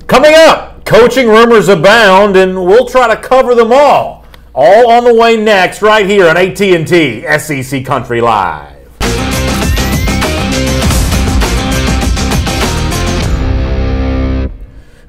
Coming up, coaching rumors abound, and we'll try to cover them all on the way next, right here on AT&T SEC Country Live.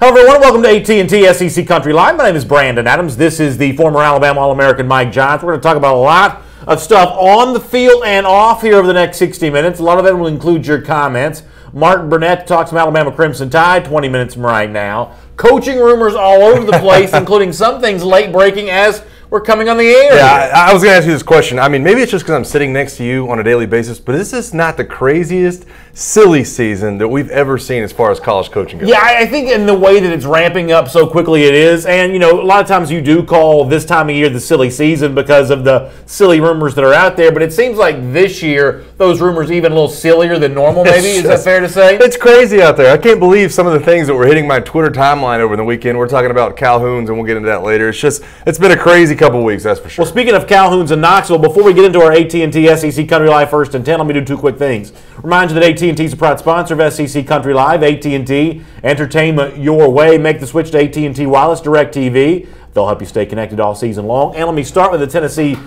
Hello everyone, welcome to AT&T SEC Country Live. My name is Brandon Adams. This is the former Alabama All-American Mike Johnson. We're going to talk about a lot of stuff on the field and off here over the next 60 minutes. A lot of it will include your comments. Mark Burnett talks some Alabama Crimson Tide 20 minutes from right now. Coaching rumors all over the place, including some things late breaking as we're coming on the air. Yeah, I was going to ask you this question. I mean, maybe it's just because I'm sitting next to you on a daily basis, but this is not the craziest, silly season that we've ever seen as far as college coaching goes. Yeah, I think in the way that it's ramping up so quickly it is. And, you know, a lot of times you do call this time of year the silly season because of the silly rumors that are out there. But it seems like this year, those rumors even a little sillier than normal, maybe. Is that fair to say? It's crazy out there. I can't believe some of the things that were hitting my Twitter timeline over the weekend. We're talking about Calhouns, and we'll get into that later. It's been a crazy couple weeks, that's for sure. Well, speaking of Calhouns and Knoxville, before we get into our AT&T SEC Country Live First and 10, let me do two quick things. Remind you that AT&T is a proud sponsor of SEC Country Live. AT&T, entertainment your way. Make the switch to AT&T Wireless Direct TV. They'll help you stay connected all season long. And let me start with a Tennessee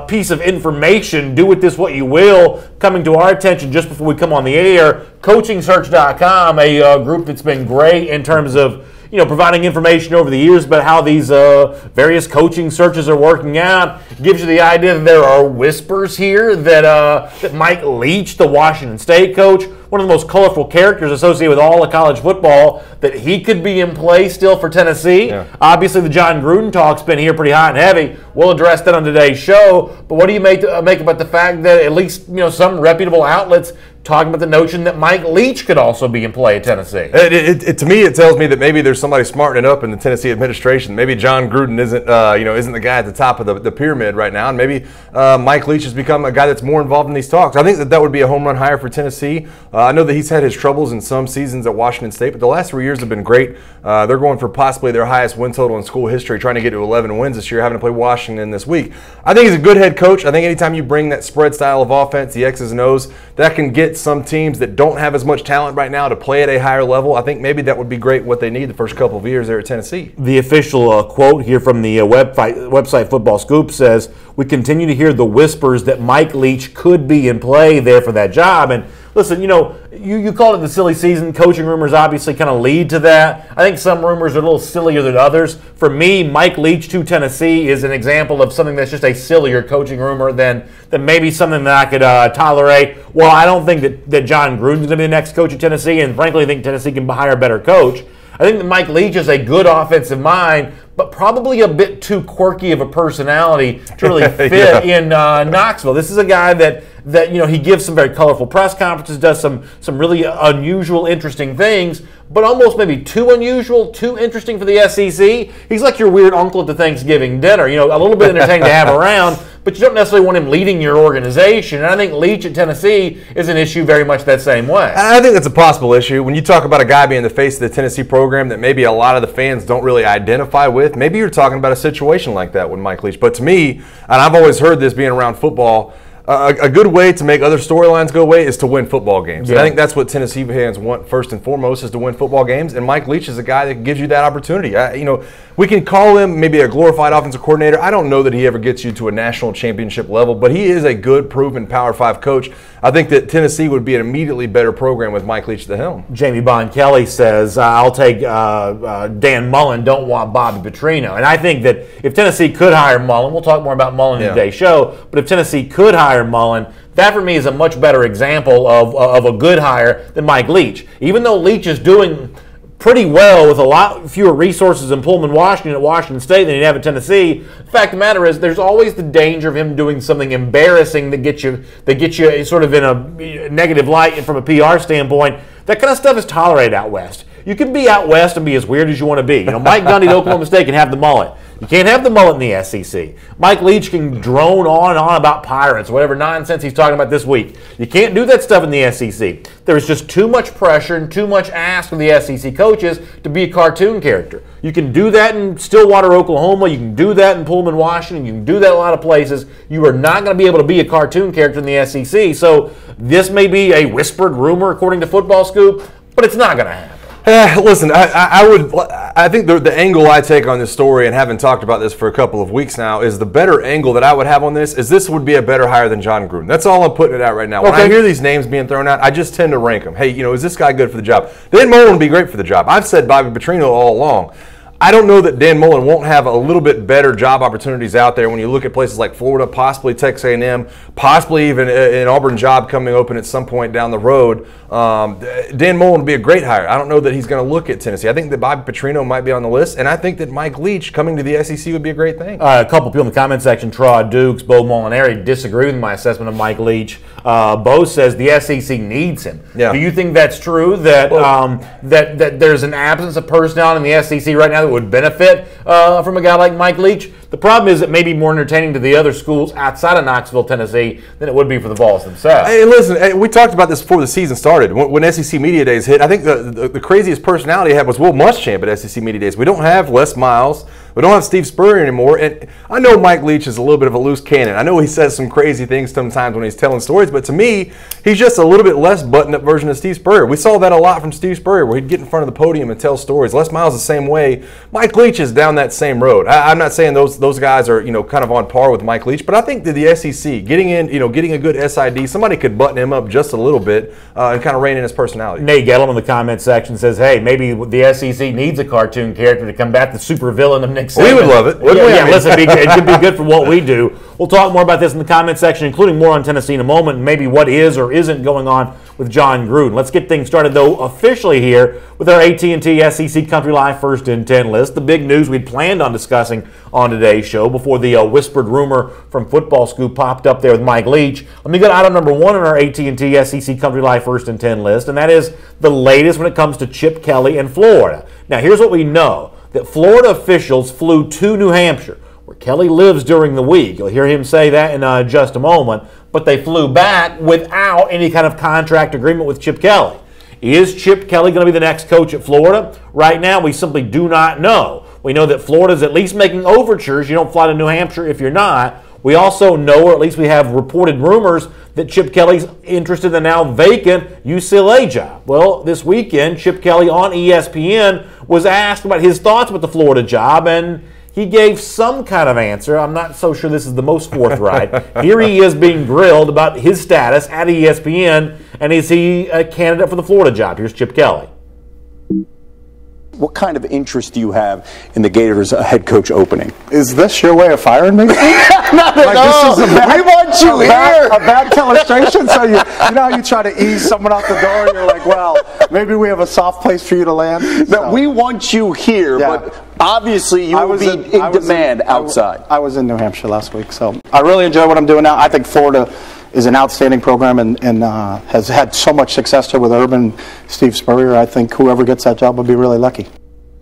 piece of information. Do with this what you will. Coming to our attention just before we come on the air, CoachingSearch.com, a group that's been great in terms of providing information over the years about how these various coaching searches are working out. Gives you the idea that there are whispers here that Mike Leach, the Washington State coach, one of the most colorful characters associated with all of college football, that he could be in play still for Tennessee. Yeah. Obviously, the John Gruden talk's been here pretty hot and heavy. We'll address that on today's show. But what do you make about the fact that at least some reputable outlets talking about the notion that Mike Leach could also be in play at Tennessee? To me, it tells me that maybe there's somebody smartening up in the Tennessee administration. Maybe John Gruden isn't the guy at the top of the pyramid right now, and maybe Mike Leach has become a guy that's more involved in these talks. I think that would be a home run hire for Tennessee. I know that he's had his troubles in some seasons at Washington State, but the last 3 years have been great. They're going for possibly their highest win total in school history, trying to get to 11 wins this year, having to play Washington this week. I think he's a good head coach. I think anytime you bring that spread style of offense, the X's and O's, that can get some teams that don't have as much talent right now to play at a higher level. I think maybe that would be great what they need the first couple of years there at Tennessee. The official quote here from the website Football Scoop says, "We continue to hear the whispers that Mike Leach could be in play there for that job." And listen, you called it the silly season. Coaching rumors obviously kind of lead to that. I think some rumors are a little sillier than others. For me, Mike Leach to Tennessee is an example of something that's just a sillier coaching rumor than maybe something that I could tolerate. Well, I don't think that John Gruden's going to be the next coach at Tennessee, and frankly, I think Tennessee can hire a better coach. I think that Mike Leach is a good offensive mind, but probably a bit too quirky of a personality to really fit in Knoxville. This is a guy that he gives some very colorful press conferences, does some really unusual, interesting things, but almost maybe too unusual, too interesting for the SEC. He's like your weird uncle at the Thanksgiving dinner, a little bit entertaining to have around, but you don't necessarily want him leading your organization. And I think Leach at Tennessee is an issue very much that same way. I think that's a possible issue. When you talk about a guy being the face of the Tennessee program that maybe a lot of the fans don't really identify with, maybe you're talking about a situation like that with Mike Leach. But to me, and I've always heard this being around football, a good way to make other storylines go away is to win football games. Yeah. And I think that's what Tennessee fans want first and foremost, is to win football games. And Mike Leach is a guy that gives you that opportunity. We can call him maybe a glorified offensive coordinator. I don't know that he ever gets you to a national championship level, but he is a good, proven Power 5 coach. I think that Tennessee would be an immediately better program with Mike Leach at the helm. Jamie Bond Kelly says, I'll take Dan Mullen, don't want Bobby Petrino. And I think that if Tennessee could hire Mullen, we'll talk more about Mullen in today's show, but if Tennessee could hire Mullen, that for me is a much better example of a good hire than Mike Leach. Even though Leach is doing pretty well with a lot fewer resources in Pullman, Washington at Washington State than he'd have at Tennessee. The fact of the matter is there's always the danger of him doing something embarrassing that gets you sort of in a negative light from a PR standpoint. That kind of stuff is tolerated out west. You can be out west and be as weird as you want to be. Mike Gundy at Oklahoma State can have the mullet. You can't have the mullet in the SEC. Mike Leach can drone on and on about pirates, whatever nonsense he's talking about this week. You can't do that stuff in the SEC. There's just too much pressure and too much ask of the SEC coaches to be a cartoon character. You can do that in Stillwater, Oklahoma. You can do that in Pullman, Washington. You can do that in a lot of places. You are not going to be able to be a cartoon character in the SEC. So this may be a whispered rumor, according to Football Scoop, but it's not going to happen. Listen, I think the angle I take on this story, and having talked about this for a couple of weeks now, is the better angle that I would have on this would be a better hire than John Gruden. That's all I'm putting it out right now. When I hear these names being thrown out, I just tend to rank them. Hey, is this guy good for the job? Dan Mullen would be great for the job. I've said Bobby Petrino all along. I don't know that Dan Mullen won't have a little bit better job opportunities out there when you look at places like Florida, possibly Texas A&M, possibly even an Auburn job coming open at some point down the road. Dan Mullen would be a great hire. I don't know that he's going to look at Tennessee. I think that Bobby Petrino might be on the list, and I think that Mike Leach coming to the SEC would be a great thing. A couple people in the comment section, Trod Dukes, Bo Molinari, disagree with my assessment of Mike Leach. Bo says the SEC needs him. Yeah. Do you think that's true, that that there's an absence of personnel in the SEC right now that would benefit from a guy like Mike Leach? The problem is it may be more entertaining to the other schools outside of Knoxville, Tennessee, than it would be for the Vols themselves. Hey, listen, we talked about this before the season started. When SEC Media Days hit, I think the craziest personality I had was Will Muschamp at SEC Media Days. We don't have Les Miles. We don't have Steve Spurrier anymore. And I know Mike Leach is a little bit of a loose cannon. I know he says some crazy things sometimes when he's telling stories, but to me, he's just a little bit less buttoned-up version of Steve Spurrier. We saw that a lot from Steve Spurrier, where he'd get in front of the podium and tell stories. Les Miles the same way. Mike Leach is down that same road. I'm not saying those guys are kind of on par with Mike Leach, but I think that the SEC getting a good SID, somebody could button him up just a little bit and kind of rein in his personality. Nate Gellum in the comment section says, "Hey, maybe the SEC needs a cartoon character to combat the supervillain of Nick Saban." We would love it. Listen, it could be good for what we do. We'll talk more about this in the comment section, including more on Tennessee in a moment, and maybe what is or isn't going on with John Gruden. Let's get things started, though, officially here with our AT&T SEC Country Life First and 10 list. The big news we'd planned on discussing on today's show before the whispered rumor from Football Scoop popped up there with Mike Leach. Let me go to item number 1 on our AT&T SEC Country Life First and 10 list, and that is the latest when it comes to Chip Kelly in Florida. Now, here's what we know. That Florida officials flew to New Hampshire, where Kelly lives during the week. You'll hear him say that in just a moment. But they flew back without any kind of contract agreement with Chip Kelly. Is Chip Kelly going to be the next coach at Florida? Right now, we simply do not know. We know that Florida's at least making overtures. You don't fly to New Hampshire if you're not. We also know, or at least we have reported rumors, that Chip Kelly's interested in the now vacant UCLA job. Well, this weekend, Chip Kelly on ESPN was asked about his thoughts about the Florida job, and he gave some kind of answer. I'm not so sure this is the most forthright. Here he is being grilled about his status at ESPN, and is he a candidate for the Florida job? Here's Chip Kelly. What kind of interest do you have in the Gators head coach opening? Is this your way of firing me? No, this is we want you here. A bad illustration. So you know how you try to ease someone out the door. You're like, well, maybe we have a soft place for you to land. No, we want you here, but obviously you will be in demand outside. I was in New Hampshire last week, so I really enjoy what I'm doing now. I think Florida is an outstanding program and has had so much success there with Urban, Steve Spurrier. I think whoever gets that job will be really lucky.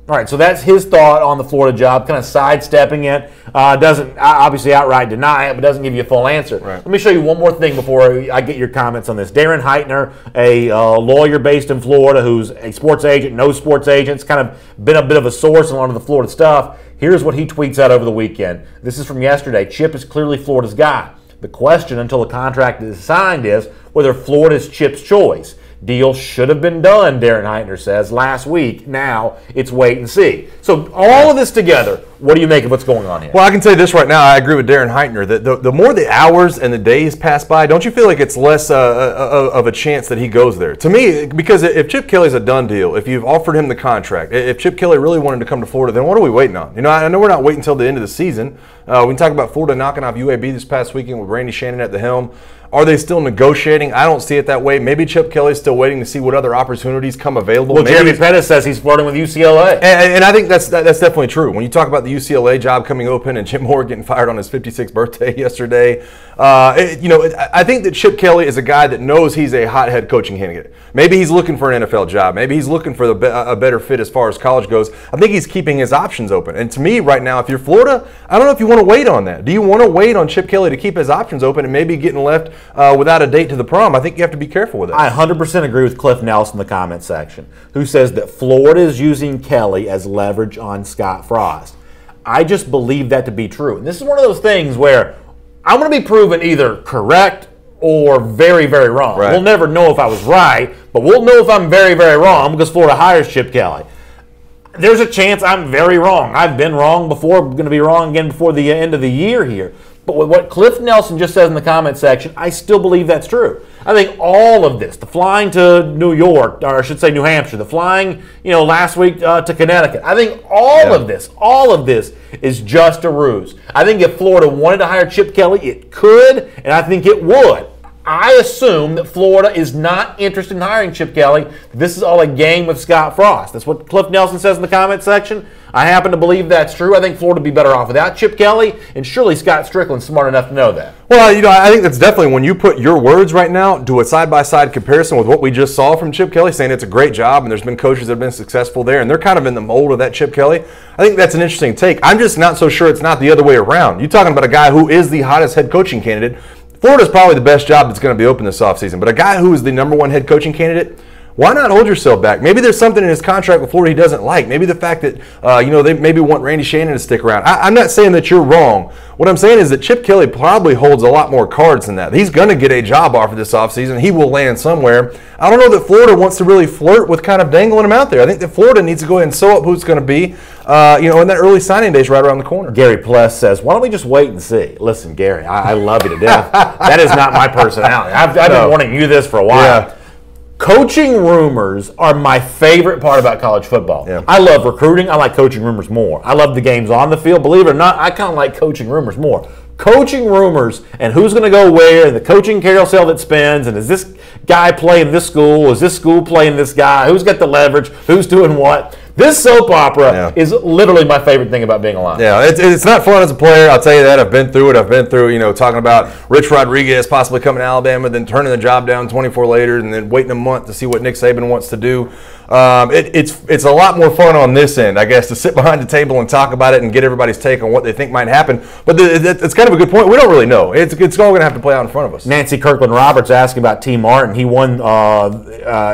All right, so that's his thought on the Florida job, kind of sidestepping it. Doesn't obviously outright deny it, but doesn't give you a full answer. Right. Let me show you one more thing before I get your comments on this. Darren Heitner, a lawyer based in Florida who's a sports agent, knows sports agents, kind of been a bit of a source in a lot of the Florida stuff. Here's what he tweets out over the weekend. This is from yesterday. Chip is clearly Florida's guy. The question until the contract is signed is whether Florida's Chip's choice. Deal should have been done, Darren Heitner says, last week. Now it's wait and see. So all of this together, what do you make of what's going on here? Well, I can tell you this right now. I agree with Darren Heitner that the more the hours and the days pass by, don't you feel like it's less of a chance that he goes there? To me, because if Chip Kelly's a done deal, if you've offered him the contract, if Chip Kelly really wanted to come to Florida, then what are we waiting on? You know, I know we're not waiting until the end of the season. We can talk about Florida knocking off UAB this past weekend with Randy Shannon at the helm. Are they still negotiating? I don't see it that way. Maybe Chip Kelly's still waiting to see what other opportunities come available. Well, Jeremy Pettis says he's flirting with UCLA. And I think that's definitely true. When you talk about the UCLA job coming open and Jim Moore getting fired on his 56th birthday yesterday, I think that Chip Kelly is a guy that knows he's a hot head coaching candidate. Maybe he's looking for an NFL job. Maybe he's looking for a better fit as far as college goes. I think he's keeping his options open. And to me right now, if you're Florida, I don't know if you want to wait on that. Do you want to wait on Chip Kelly to keep his options open and maybe getting left without a date to the prom? I think you have to be careful with that. I 100% agree with Cliff Nelson in the comment section, who says that Florida is using Kelly as leverage on Scott Frost. I just believe that to be true. And this is one of those things where I'm going to be proven either correct or very, very wrong. Right. We'll never know if I was right, but we'll know if I'm very, very wrong because Florida hires Chip Kelly. There's a chance I'm very wrong. I've been wrong before. I'm going to be wrong again before the end of the year here. But with what Cliff Nelson just says in the comment section, I still believe that's true. I think all of this, the flying to New York, or I should say New Hampshire, the flying, last week to Connecticut, I think all of this is just a ruse. I think if Florida wanted to hire Chip Kelly, it could, and I think it would. I assume that Florida is not interested in hiring Chip Kelly. This is all a game with Scott Frost. That's what Cliff Nelson says in the comment section. I happen to believe that's true. I think Florida would be better off without Chip Kelly, and surely Scott Strickland's smart enough to know that. Well, I think that's definitely when you put your words right now, do a side-by-side comparison with what we just saw from Chip Kelly, saying it's a great job, and there's been coaches that have been successful there, and they're kind of in the mold of that Chip Kelly. I think that's an interesting take. I'm just not so sure it's not the other way around. You're talking about a guy who is the hottest head coaching candidate. Florida's probably the best job that's going to be open this offseason, but a guy who is the #1 head coaching candidate, why not hold yourself back? Maybe there's something in his contract with Florida he doesn't like. Maybe the fact that they maybe want Randy Shannon to stick around. I'm not saying that you're wrong. What I'm saying is that Chip Kelly probably holds a lot more cards than that. He's going to get a job offer this offseason. He will land somewhere. I don't know that Florida wants to really flirt with kind of dangling him out there. I think that Florida needs to go ahead and sew up who it's going to be. In that early signing day is right around the corner. Gary Pless says, why don't we just wait and see? Listen, Gary, I love you to death. That is not my personality. I've been warning you this for a while. Yeah. Coaching rumors are my favorite part about college football. Yeah. I love recruiting. I like coaching rumors more. I love the games on the field. Believe it or not, I kind of like coaching rumors more. Coaching rumors and who's going to go where and the coaching carousel that spins and is this guy playing this school? Is this school playing this guy? Who's got the leverage? Who's doing what? This soap opera is literally my favorite thing about being alive. Yeah, it's not fun as a player. I'll tell you that. I've been through it. I've been through, talking about Rich Rodriguez possibly coming to Alabama, then turning the job down 24 later, and then waiting a month to see what Nick Saban wants to do. It's a lot more fun on this end, I guess, to sit behind the table and talk about it and get everybody's take on what they think might happen. But it's kind of a good point. We don't really know. It's all going to have to play out in front of us. Nancy Kirkland Roberts asking about T. Martin. He won.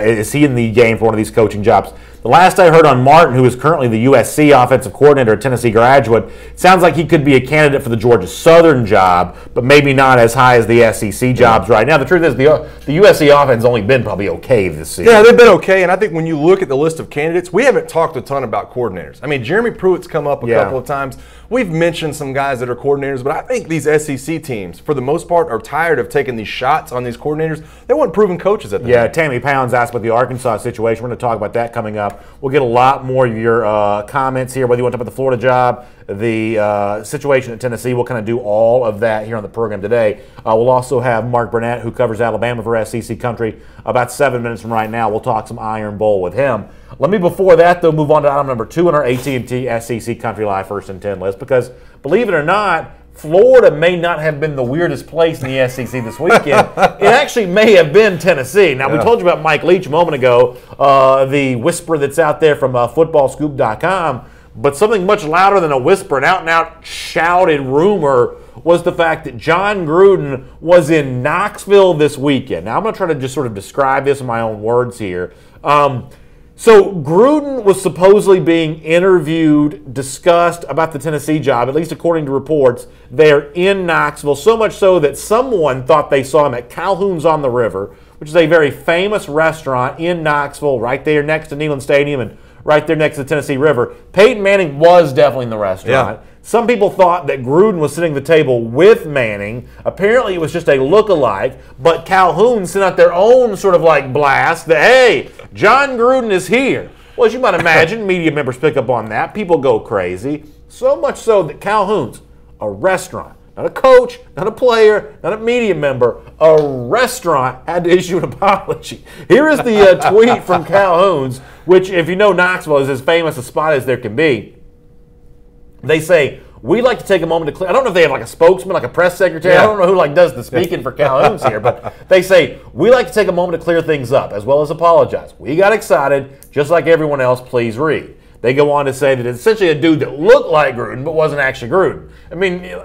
Is he in the game for one of these coaching jobs? The last I heard on Martin, who is currently the USC offensive coordinator, a Tennessee graduate, it sounds like he could be a candidate for the Georgia Southern job, but maybe not as high as the SEC jobs right now. The truth is the USC offense has only been probably okay this season. Yeah, they've been okay, and I think when you look at the list of candidates, we haven't talked a ton about coordinators. I mean, Jeremy Pruitt's come up a couple of times. We've mentioned some guys that are coordinators, but I think these SEC teams, for the most part, are tired of taking these shots on these coordinators. They want proven coaches at the time. Tammy Pounds asked about the Arkansas situation. We're going to talk about that coming up. We'll get a lot more of your comments here, whether you want to talk about the Florida job, the situation at Tennessee. We'll kind of do all of that here on the program today. We'll also have Mark Burnett, who covers Alabama for SEC Country, about 7 minutes from right now. We'll talk some Iron Bowl with him. Let me, before that, though, move on to item number 2 on our AT&T SEC Country Live First and 10 list, because, believe it or not, Florida may not have been the weirdest place in the SEC this weekend. It actually may have been Tennessee. Now, we told you about Mike Leach a moment ago, the whisper that's out there from footballscoop.com, but something much louder than a whisper, an out-and-out shouted rumor, was the fact that John Gruden was in Knoxville this weekend. Now, I'm going to try to just sort of describe this in my own words here. So Gruden was supposedly being interviewed, discussed about the Tennessee job, at least according to reports. They're in Knoxville, so much so that someone thought they saw him at Calhoun's on the River, which is a very famous restaurant in Knoxville, right there next to Neyland Stadium and right there next to the Tennessee River. Peyton Manning was definitely in the restaurant. Yeah. Some people thought that Gruden was sitting at the table with Manning. Apparently it was just a look-alike, but Calhoun sent out their own sort of like blast that, hey, John Gruden is here. Well, as you might imagine, media members pick up on that. People go crazy. So much so that Calhoun's, a restaurant, not a coach, not a player, not a media member, a restaurant had to issue an apology. Here is the tweet from Calhoun's, which, if you know Knoxville, is as famous a spot as there can be. They say, we'd like to take a moment to clear. I don't know if they have like a spokesman, like a press secretary. I don't know who does the speaking for Calhoun's here, but they say, we'd like to take a moment to clear things up as well as apologize. We got excited, just like everyone else. Please read. They go on to say that it's essentially a dude that looked like Gruden but wasn't actually Gruden. I mean,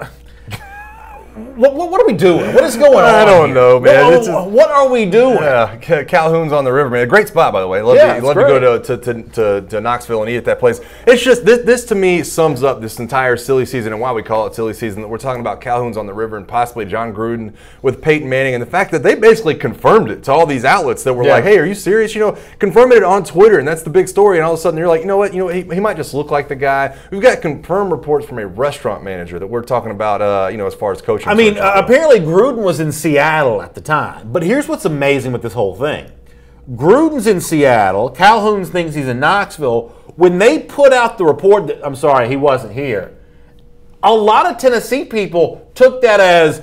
what are we doing? What is going on? I don't know, man. What are we doing? Yeah, Calhoun's on the river, man. A great spot, by the way. Love to go to Knoxville and eat at that place. It's just this to me sums up this entire silly season and why we call it silly season. That we're talking about Calhoun's on the river and possibly John Gruden with Peyton Manning, and the fact that they basically confirmed it to all these outlets that were like, "Hey, are you serious?" Confirming it on Twitter, and that's the big story. And all of a sudden, you're like, you know what? He might just look like the guy. We've got confirmed reports from a restaurant manager that we're talking about. As far as coaching. I mean, apparently Gruden was in Seattle at the time. But here's what's amazing with this whole thing: Gruden's in Seattle. Calhoun thinks he's in Knoxville. When they put out the report that, I'm sorry, he wasn't here, a lot of Tennessee people took that as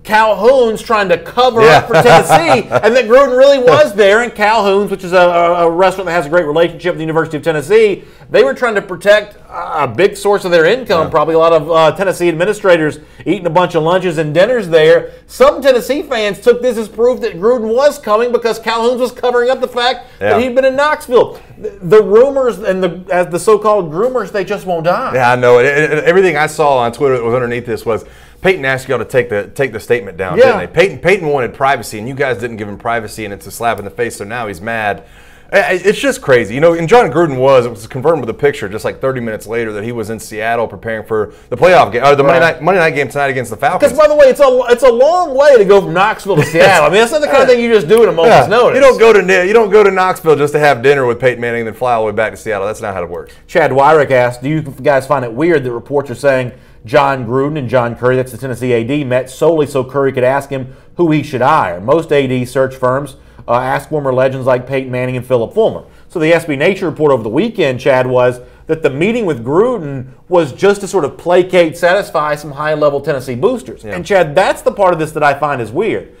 Calhoun's trying to cover up for Tennessee, and that Gruden really was there. And Calhoun's, which is a restaurant that has a great relationship with the University of Tennessee, they were trying to protect a big source of their income. Probably a lot of Tennessee administrators eating a bunch of lunches and dinners there. Some Tennessee fans took this as proof that Gruden was coming because Calhoun's was covering up the fact that he'd been in Knoxville. The rumors and as the so-called groomers, they just won't die. Yeah, I know. Everything I saw on Twitter that was underneath this was Peyton asked y'all to take the statement down, didn't they? Peyton wanted privacy, and you guys didn't give him privacy, and it's a slap in the face, so now he's mad. It's just crazy. And John Gruden it was confirmed with a picture just like 30 minutes later that he was in Seattle preparing for the playoff game, or the Monday night game tonight against the Falcons. Because, by the way, it's a long way to go from Knoxville to Seattle. I mean, that's not the kind of thing you just do in a moment's notice. You don't go to Knoxville just to have dinner with Peyton Manning and then fly all the way back to Seattle. That's not how it works. Chad Wyrick asked, do you guys find it weird that reports are saying John Gruden and John Curry, that's the Tennessee AD, met solely so Curry could ask him who he should hire? Most AD search firms ask former legends like Peyton Manning and Philip Fulmer. So the SB Nature report over the weekend, Chad, was that the meeting with Gruden was just to sort of placate, satisfy some high-level Tennessee boosters. Yeah. And, Chad, that's the part of this that I find is weird.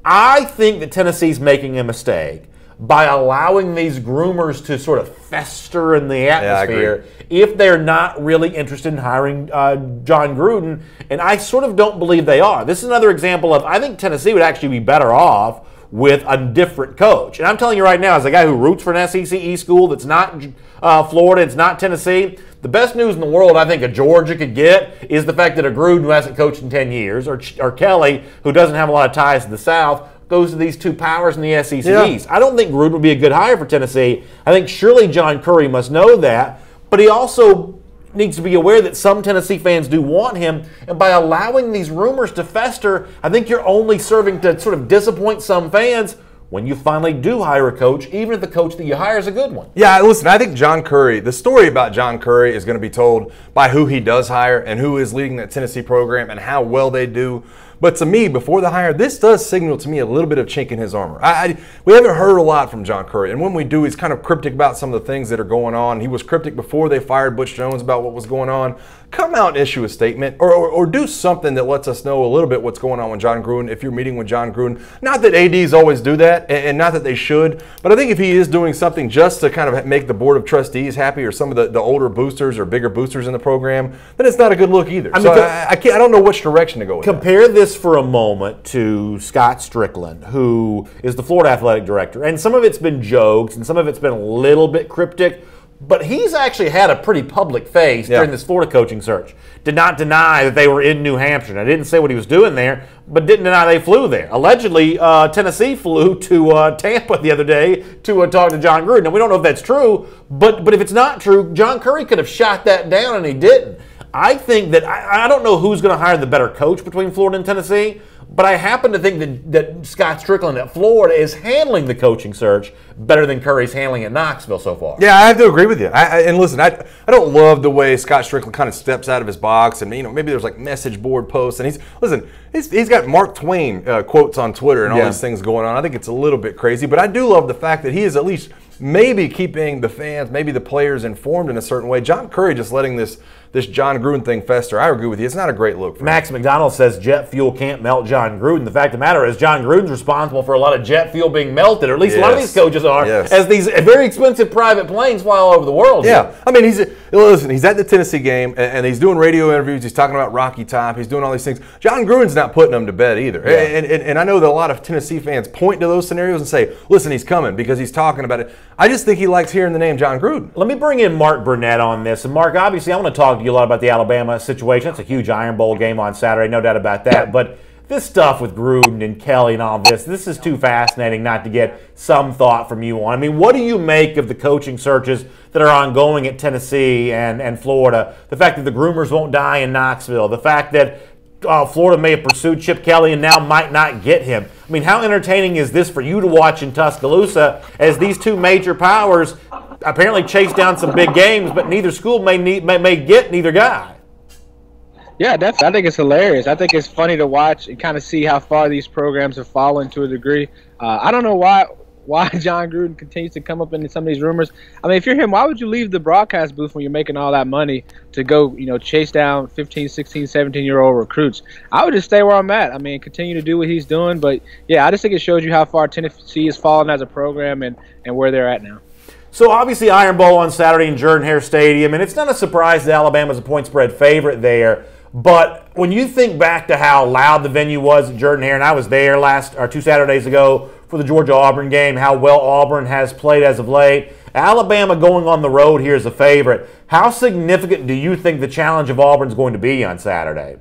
I think that Tennessee's making a mistake by allowing these groomers to sort of fester in the atmosphere if they're not really interested in hiring John Gruden. And I sort of don't believe they are. This is another example of, I think Tennessee would actually be better off with a different coach. And I'm telling you right now, as a guy who roots for an SEC school that's not Florida, it's not Tennessee, the best news in the world I think a Georgia could get is the fact that a Gruden who hasn't coached in 10 years, or Kelly, who doesn't have a lot of ties to the South, goes to these two powers in the SEC East. I don't think Gruden would be a good hire for Tennessee. I think surely John Curry must know that, but he also needs to be aware that some Tennessee fans do want him, and by allowing these rumors to fester, I think you're only serving to sort of disappoint some fans when you finally do hire a coach, even if the coach that you hire is a good one. Yeah, listen, I think John Curry, the story about John Curry is going to be told by who he does hire and who is leading that Tennessee program and how well they do. But to me, before the hire, this does signal to me a little bit of chink in his armor. We haven't heard a lot from John Curry, and when we do, he's kind of cryptic about some of the things that are going on. He was cryptic before they fired Butch Jones about what was going on. Come out and issue a statement or do something that lets us know a little bit what's going on with John Gruden if you're meeting with John Gruden. Not that ADs always do that, and not that they should, but I think if he is doing something just to kind of make the board of trustees happy or some of the older boosters or bigger boosters in the program, then it's not a good look either. I don't know which direction to go with. Compare this for a moment to Scott Strickland, who is the Florida athletic director, and some of it's been jokes and some of it's been a little bit cryptic, but he's actually had a pretty public face during this Florida coaching search. Did not deny that they were in New Hampshire. I didn't say what he was doing there, but didn't deny they flew there. Allegedly, Tennessee flew to Tampa the other day to talk to John Gruden. Now, we don't know if that's true, but if it's not true, John Curry could have shot that down, and he didn't. I think that I don't know who's going to hire the better coach between Florida and Tennessee, but I happen to think that Scott Strickland at Florida is handling the coaching search better than Curry's handling at Knoxville so far. Yeah, I have to agree with you. And listen, I don't love the way Scott Strickland kind of steps out of his box, and maybe there's like message board posts, and he's got Mark Twain quotes on Twitter and all these things going on. I think it's a little bit crazy, but I do love the fact that he is at least maybe keeping the fans, maybe the players informed in a certain way. John Curry just letting this John Gruden thing fester. I agree with you. It's not a great look for Max McDonald says jet fuel can't melt John Gruden. The fact of the matter is John Gruden's responsible for a lot of jet fuel being melted, or at least a lot of these coaches are, as these very expensive private planes fly all over the world. Yeah. I mean, he's at the Tennessee game, and he's doing radio interviews. He's talking about Rocky Top. He's doing all these things. John Gruden's not putting them to bed either. Yeah. And I know that a lot of Tennessee fans point to those scenarios and say, listen, he's coming because he's talking about it. I just think he likes hearing the name John Gruden. Let me bring in Mark Burnett on this. And Mark, obviously, I want to talk to you a lot about the Alabama situation. It's a huge Iron Bowl game on Saturday, no doubt about that. But this stuff with Gruden and Kelly and all this is too fascinating not to get some thought from you on. I mean, what do you make of the coaching searches that are ongoing at Tennessee and Florida? The fact that the groomers won't die in Knoxville, the fact that Florida may have pursued Chip Kelly and now might not get him. I mean, how entertaining is this for you to watch in Tuscaloosa as these two major powers apparently chase down some big games, but neither school may get neither guy? Yeah, definitely. I think it's hilarious. I think it's funny to watch and kind of see how far these programs have fallen to a degree. I don't know why John Gruden continues to come up in some of these rumors. I mean, if you're him, why would you leave the broadcast booth when you're making all that money to go, chase down 15, 16, 17-year-old recruits? I would just stay where I'm at. I mean, continue to do what he's doing. But, yeah, I just think it shows you how far Tennessee has fallen as a program and where they're at now. So, obviously, Iron Bowl on Saturday in Jordan-Hare Stadium, and it's not a surprise that Alabama's a point spread favorite there. But when you think back to how loud the venue was at Jordan-Hare, and I was there 2 Saturdays ago for the Georgia-Auburn game, how well Auburn has played as of late, Alabama going on the road here as a favorite. How significant do you think the challenge of Auburn is going to be on Saturday?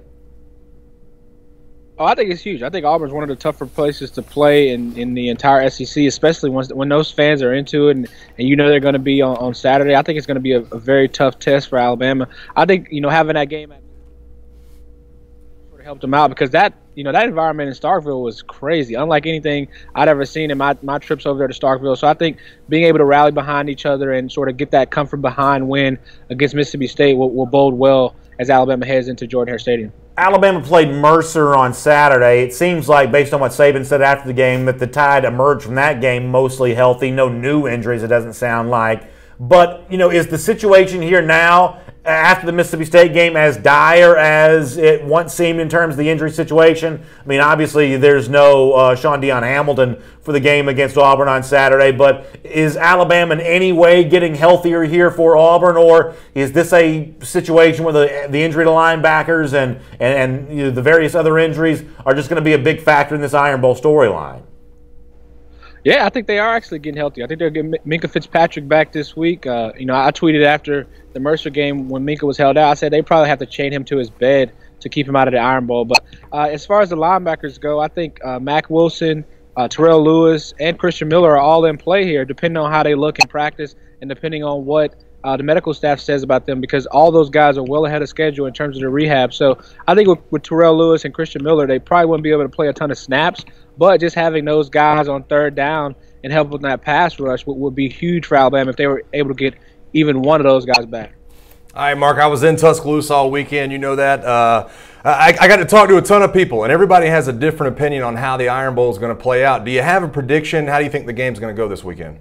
Oh, I think it's huge. I think Auburn's one of the tougher places to play in the entire SEC, especially when those fans are into it and they're going to be on Saturday. I think it's going to be a very tough test for Alabama. I think, having that game helped them out because that environment in Starkville was crazy, unlike anything I'd ever seen in my trips over there to Starkville. So I think being able to rally behind each other and sort of get that come from behind win against Mississippi State will bode well as Alabama heads into Jordan-Hare Stadium. Alabama played Mercer on Saturday. It seems like, based on what Saban said after the game, that the Tide emerged from that game mostly healthy. No new injuries, it doesn't sound like. But, is the situation here now after the Mississippi State game as dire as it once seemed in terms of the injury situation? I mean, obviously there's no Sean Dion Hamilton for the game against Auburn on Saturday, but is Alabama in any way getting healthier here for Auburn, or is this a situation where the injury to linebackers and the various other injuries are just going to be a big factor in this Iron Bowl storyline? Yeah, I think they are actually getting healthy. I think they're getting Minkah Fitzpatrick back this week. I tweeted after the Mercer game when Minkah was held out, I said they probably have to chain him to his bed to keep him out of the Iron Bowl. But as far as the linebackers go, I think Mack Wilson, Terrell Lewis, and Christian Miller are all in play here, depending on how they look in practice and depending on what the medical staff says about them, because all those guys are well ahead of schedule in terms of the rehab. So I think with Terrell Lewis and Christian Miller, they probably wouldn't be able to play a ton of snaps, but just having those guys on third down and help with that pass rush would be huge for Alabama if they were able to get even one of those guys back. All right, Mark, I was in Tuscaloosa all weekend. You know that. I got to talk to a ton of people, and everybody has a different opinion on how the Iron Bowl is going to play out. Do you have a prediction? How do you think the game's going to go this weekend?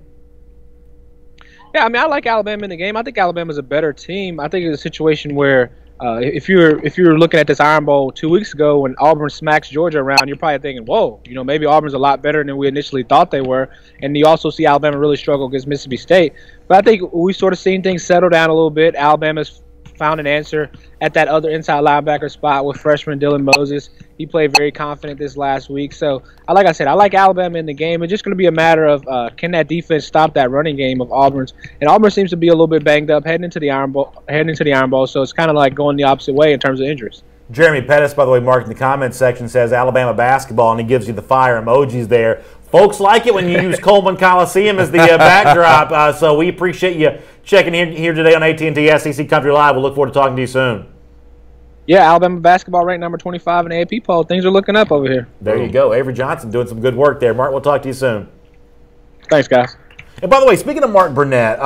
Yeah, I mean, I like Alabama in the game. I think Alabama's a better team. I think it's a situation where if you're looking at this Iron Bowl 2 weeks ago when Auburn smacks Georgia around, you're probably thinking, whoa, maybe Auburn's a lot better than we initially thought they were. And you also see Alabama really struggle against Mississippi State. But I think we've sort of seen things settle down a little bit. Alabama's found an answer at that other inside linebacker spot with freshman Dylan Moses. He played very confident this last week. So, like I said, I like Alabama in the game. It's just going to be a matter of can that defense stop that running game of Auburn's. And Auburn seems to be a little bit banged up heading into the Iron Bowl. So it's kind of like going the opposite way in terms of injuries. Jeremy Pettis, by the way, Mark, in the comments section says Alabama basketball, and he gives you the fire emojis there. Folks like it when you use Coleman Coliseum as the backdrop, so we appreciate you checking in here today on AT&T SEC Country Live. We'll look forward to talking to you soon. Yeah, Alabama basketball ranked number 25 in the AP poll. Things are looking up over here. There you go. Avery Johnson doing some good work there. Mark, we'll talk to you soon. Thanks, guys. And by the way, speaking of Mark Burnett,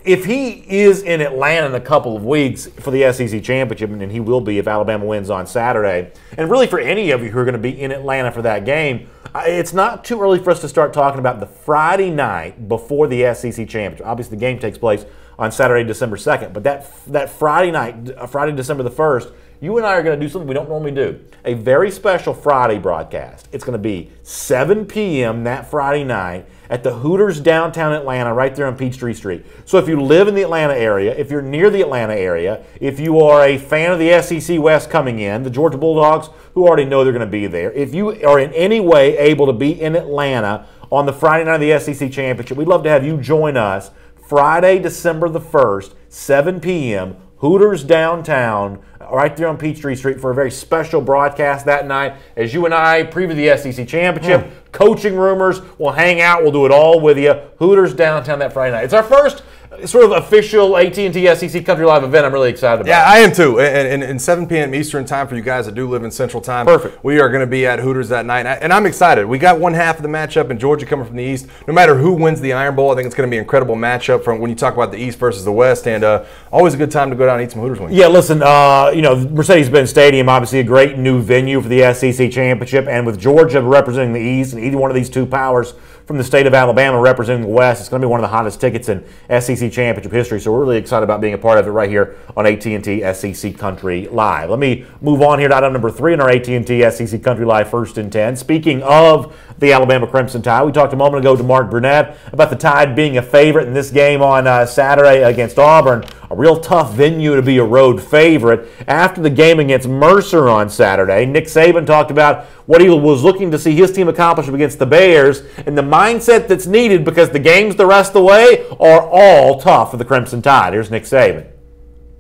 if he is in Atlanta in a couple of weeks for the SEC Championship, and he will be if Alabama wins on Saturday, and really for any of you who are going to be in Atlanta for that game, it's not too early for us to start talking about the Friday night before the SEC Championship. Obviously, the game takes place on Saturday, December 2nd, but that Friday night, Friday, December the 1st, you and I are going to do something we don't normally do. A very special Friday broadcast. It's going to be 7 p.m. that Friday night at the Hooters downtown Atlanta, right there on Peachtree Street. So if you live in the Atlanta area, if you're near the Atlanta area, if you are a fan of the SEC West coming in, the Georgia Bulldogs, who already know they're going to be there, if you are in any way able to be in Atlanta on the Friday night of the SEC Championship. We'd love to have you join us Friday, December the 1st, 7 p.m., Hooters downtown, right there on Peachtree Street for a very special broadcast that night as you and I preview the SEC Championship. Coaching rumors. We'll hang out. We'll do it all with you. Hooters downtown that Friday night. It's our first sort of official AT&T SEC Country Live event. I'm really excited about it. Yeah, I am too. And 7 p.m. Eastern time for you guys that do live in Central Time. Perfect. We are going to be at Hooters that night. And I'm excited. We got one half of the matchup in Georgia coming from the East. No matter who wins the Iron Bowl, I think it's going to be an incredible matchup from when you talk about the East versus the West. And always a good time to go down and eat some Hooters wings. Yeah, listen, Mercedes-Benz Stadium, obviously a great new venue for the SEC Championship. And with Georgia representing the East and either one of these two powers from the state of Alabama representing the West, it's going to be one of the hottest tickets in SEC Championship history. So we're really excited about being a part of it right here on AT&T SEC Country Live. Let me move on here to item number 3 in our AT&T SEC Country Live First and 10. Speaking of the Alabama Crimson Tide, we talked a moment ago to Mark Burnett about the Tide being a favorite in this game on Saturday against Auburn. A real tough venue to be a road favorite. After the game against Mercer on Saturday, Nick Saban talked about what he was looking to see his team accomplish against the Bears and the mindset that's needed because the games the rest of the way are all tough for the Crimson Tide. Here's Nick Saban.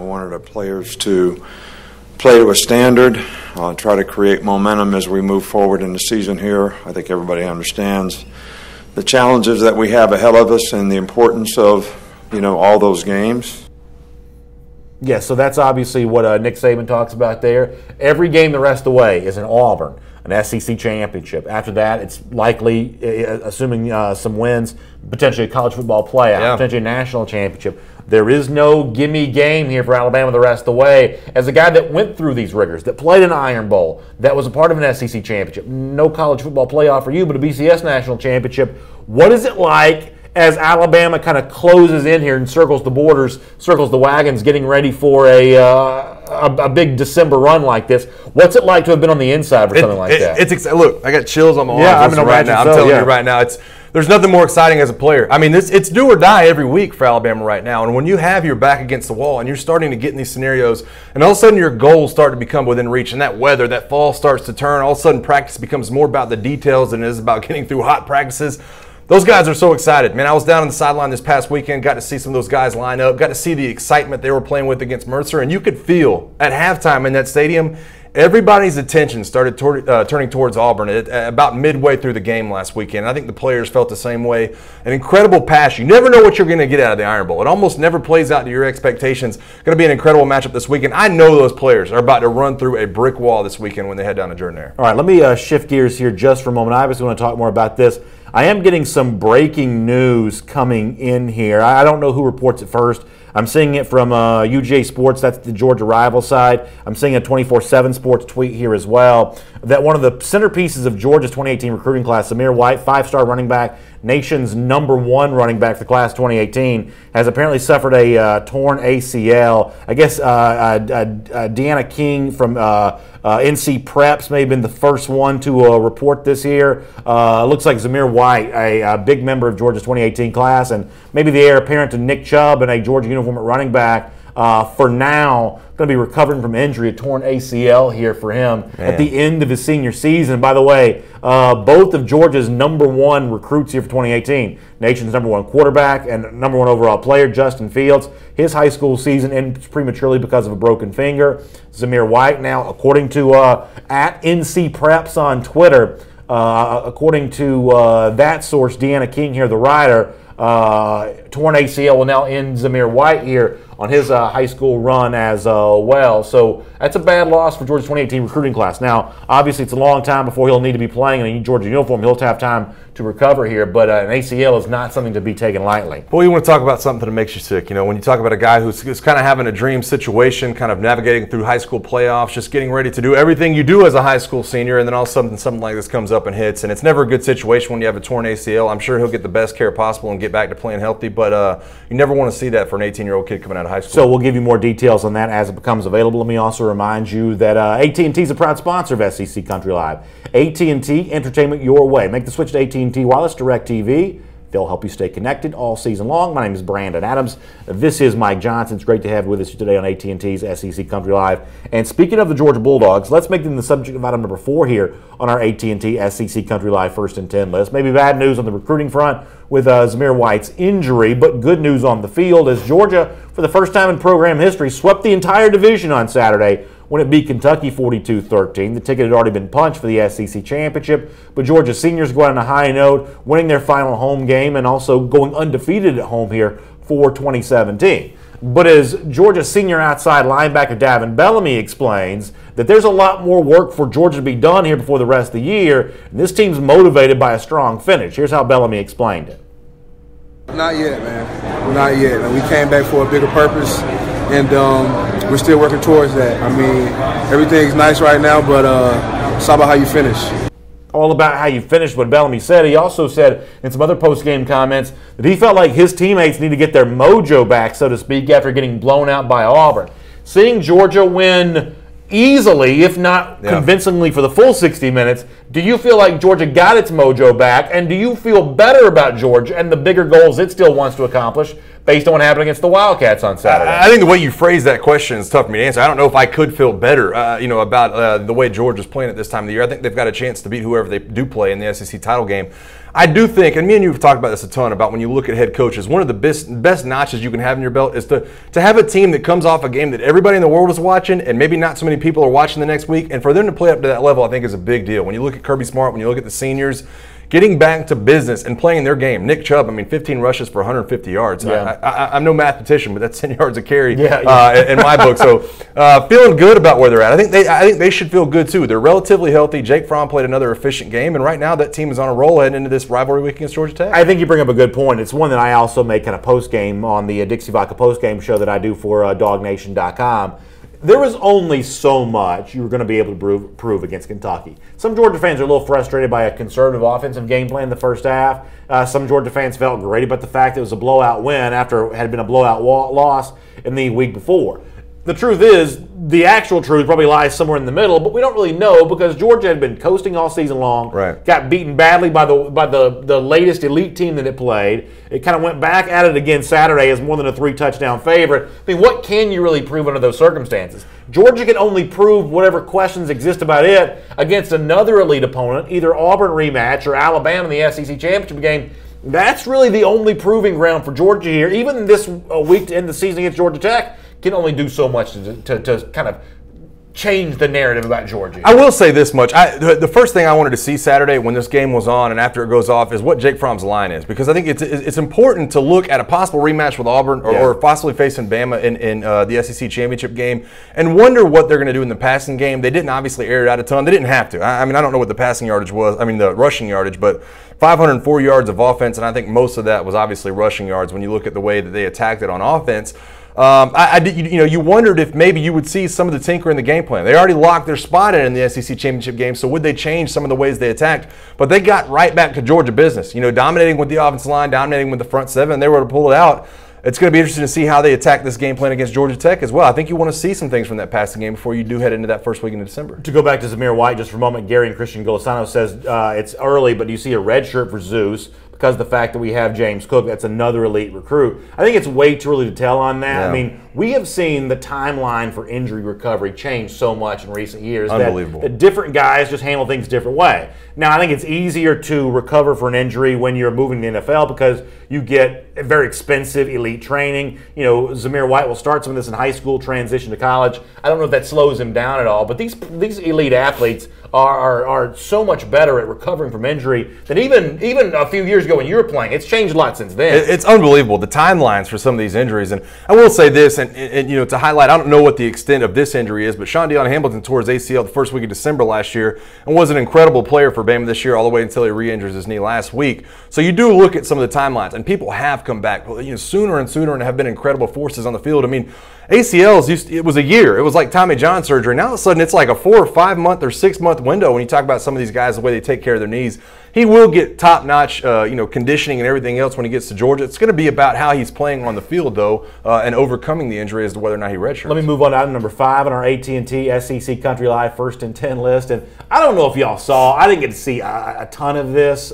I wanted our players to play to a standard, try to create momentum as we move forward in the season here. I think everybody understands the challenges that we have ahead of us and the importance of, all those games. Yeah, so that's obviously what Nick Saban talks about there. Every game the rest of the way is in Auburn, an SEC championship. After that, it's likely, assuming some wins, potentially a college football playoff, potentially a national championship. There is no gimme game here for Alabama the rest of the way. As a guy that went through these rigors, that played an Iron Bowl, that was a part of an SEC championship, no college football playoff for you, but a BCS national championship. What is it like as Alabama kind of closes in here and circles the borders, circles the wagons, getting ready for a big December run like this? What's it like to have been on the inside for something like that? Look, I got chills on my arms right now. I'm telling you right now, there's nothing more exciting as a player. I mean, it's do or die every week for Alabama right now. And when you have your back against the wall and you're starting to get in these scenarios, and all of a sudden your goals start to become within reach, and that weather, that fall starts to turn, all of a sudden practice becomes more about the details than it is about getting through hot practices. Those guys are so excited. Man, I was down on the sideline this past weekend, got to see some of those guys line up, got to see the excitement they were playing with against Mercer, and you could feel at halftime in that stadium, everybody's attention started turning towards Auburn about midway through the game last weekend. I think the players felt the same way. An incredible passion. You never know what you're going to get out of the Iron Bowl. It almost never plays out to your expectations. Going to be an incredible matchup this weekend. I know those players are about to run through a brick wall this weekend when they head down to Jordan Hare. All right, let me shift gears here just for a moment. I obviously want to talk more about this. I am getting some breaking news coming in here. I don't know who reports it first. I'm seeing it from UGA Sports. That's the Georgia rival side. I'm seeing a 24/7 Sports tweet here as well that one of the centerpieces of Georgia's 2018 recruiting class, Zamir White, 5-star running back, nation's #1 running back for the class 2018, has apparently suffered a torn ACL. I guess Deanna King from NC Preps may have been the first one to report this here. Looks like Zamir White, a big member of Georgia's 2018 class, and maybe the heir apparent to Nick Chubb and a Georgia uniform at running back. For now, going to be recovering from injury, a torn ACL here for him at the end of his senior season. By the way, both of Georgia's #1 recruits here for 2018, nation's #1 quarterback and #1 overall player, Justin Fields, his high school season ends prematurely because of a broken finger. Zamir White now, according to at NC Preps on Twitter, according to that source, Deanna King here, the writer, torn ACL will now end Zamir White here on his high school run as well. So that's a bad loss for Georgia's 2018 recruiting class. Now, obviously, it's a long time before he'll need to be playing in a Georgia uniform. He'll have time to recover here, but an ACL is not something to be taken lightly. Boy, you want to talk about something that makes you sick. You know, when you talk about a guy who's kind of having a dream situation, kind of navigating through high school playoffs, just getting ready to do everything you do as a high school senior, and then all of a sudden something like this comes up and hits, and it's never a good situation when you have a torn ACL. I'm sure he'll get the best care possible and get back to playing healthy, but you never want to see that for an 18-year-old kid coming out of high school. So we'll give you more details on that as it becomes available. Let me also remind you that AT&T is a proud sponsor of SEC Country Live. AT&T, entertainment your way. Make the switch to AT&T Wireless, DirecTV, They'll help you stay connected all season long. My name is Brandon Adams. This is Mike Johnson. It's great to have you with us today on AT&T's SEC Country Live. And speaking of the Georgia Bulldogs, let's make them the subject of item number 4 here on our AT&T SEC Country Live First and 10 list. Maybe bad news on the recruiting front with Zamir White's injury, but good news on the field as Georgia, for the first time in program history, swept the entire division on Saturday when it beat Kentucky 42-13. The ticket had already been punched for the SEC championship, but Georgia seniors go out on a high note, winning their final home game and also going undefeated at home here for 2017. But as Georgia senior outside linebacker Davin Bellamy explains, that there's a lot more work for Georgia to be done here before the rest of the year, and this team's motivated by a strong finish. Here's how Bellamy explained it. Not yet, man. Not yet. Man. We came back for a bigger purpose, and we're still working towards that. I mean, everything's nice right now, but it's all about how you finish. All about how you finished, what Bellamy said. He also said in some other post-game comments that he felt like his teammates need to get their mojo back, so to speak, after getting blown out by Auburn. Seeing Georgia win easily, if not convincingly for the full 60 minutes, do you feel like Georgia got its mojo back, and do you feel better about Georgia and the bigger goals it still wants to accomplish based on what happened against the Wildcats on Saturday? I think the way you phrase that question is tough for me to answer. I don't know if I could feel better, about the way Georgia's playing at this time of the year. I think they've got a chance to beat whoever they do play in the SEC title game. I do think, and me and you have talked about this a ton, about when you look at head coaches, one of the best notches you can have in your belt is to have a team that comes off a game that everybody in the world is watching and maybe not so many people are watching the next week, and for them to play up to that level I think is a big deal. When you look at Kirby Smart, when you look at the seniors, getting back to business and playing their game. Nick Chubb, 15 rushes for 150 yards. Yeah. I'm no mathematician, but that's 10 yards a carry in my book. So feeling good about where they're at. I think they should feel good too. They're relatively healthy. Jake Fromm played another efficient game, and right now that team is on a roll heading into this rivalry week against Georgia Tech. I think you bring up a good point. It's one that I also make kind of post-game on the Dixie Vodka post-game show that I do for DogNation.com. There was only so much you were going to be able to prove against Kentucky. Some Georgia fans are a little frustrated by a conservative offensive game plan in the first half. Some Georgia fans felt great about the fact it was a blowout win after it had been a blowout loss in the week before. The truth is, the actual truth probably lies somewhere in the middle, but we don't really know because Georgia had been coasting all season long, got beaten badly by the latest elite team that it played. It kind of went back at it again Saturday as more than a 3-touchdown favorite. I mean, what can you really prove under those circumstances? Georgia can only prove whatever questions exist about it against another elite opponent, either Auburn rematch or Alabama in the SEC championship game. That's really the only proving ground for Georgia here. Even this week to end the season against Georgia Tech can only do so much to kind of change the narrative about Georgia. I will say this much. The first thing I wanted to see Saturday when this game was on and after it goes off is what Jake Fromm's line is, because I think it's important to look at a possible rematch with Auburn or possibly facing Bama in the SEC championship game and wonder what they're going to do in the passing game. They didn't obviously air it out a ton. They didn't have to. I mean, I don't know what the passing yardage was. I mean, the rushing yardage, but 504 yards of offense, and I think most of that was obviously rushing yards when you look at the way that they attacked it on offense. You wondered if maybe you would see some of the tinker in the game plan. They already locked their spot in the SEC championship game, so would they change some of the ways they attacked? But they got right back to Georgia business. Dominating with the offensive line, dominating with the front seven. They were able to pull it out. It's going to be interesting to see how they attack this game plan against Georgia Tech as well. I think you want to see some things from that passing game before you do head into that first week in December. To go back to Zamir White just for a moment, Gary and Christian Golisano says it's early, but do you see a red shirt for Zeus? Because of the fact that we have James Cook, that's another elite recruit. I think it's way too early to tell on that. Yeah. I mean, we have seen the timeline for injury recovery change so much in recent years. Unbelievable. That different guys just handle things a different way. Now, I think it's easier to recover for an injury when you're moving to the NFL because you get very expensive elite training. Zamir White will start some of this in high school, transition to college. I don't know if that slows him down at all, but these elite athletes are so much better at recovering from injury than even a few years ago when you were playing. It's changed a lot since then. It's unbelievable, the timelines for some of these injuries. And I will say this, and to highlight, I don't know what the extent of this injury is, but Sean Deion Hamilton tore his ACL the first week of December last year and was an incredible player for Bama this year all the way until he re-injures his knee last week. So you do look at some of the timelines, and people have come back sooner and sooner and have been incredible forces on the field. I mean, ACLs, it was a year. It was like Tommy John surgery. Now all of a sudden it's like a 4 or 5 month or 6 month window when you talk about some of these guys, the way they take care of their knees. He will get top-notch conditioning and everything else when he gets to Georgia. It's going to be about how he's playing on the field, though, and overcoming the injury as to whether or not he redshirts. Let me move on to item number 5 on our AT&T SEC Country Live First and 10 list. And I don't know if y'all saw, I didn't get to see a ton of this.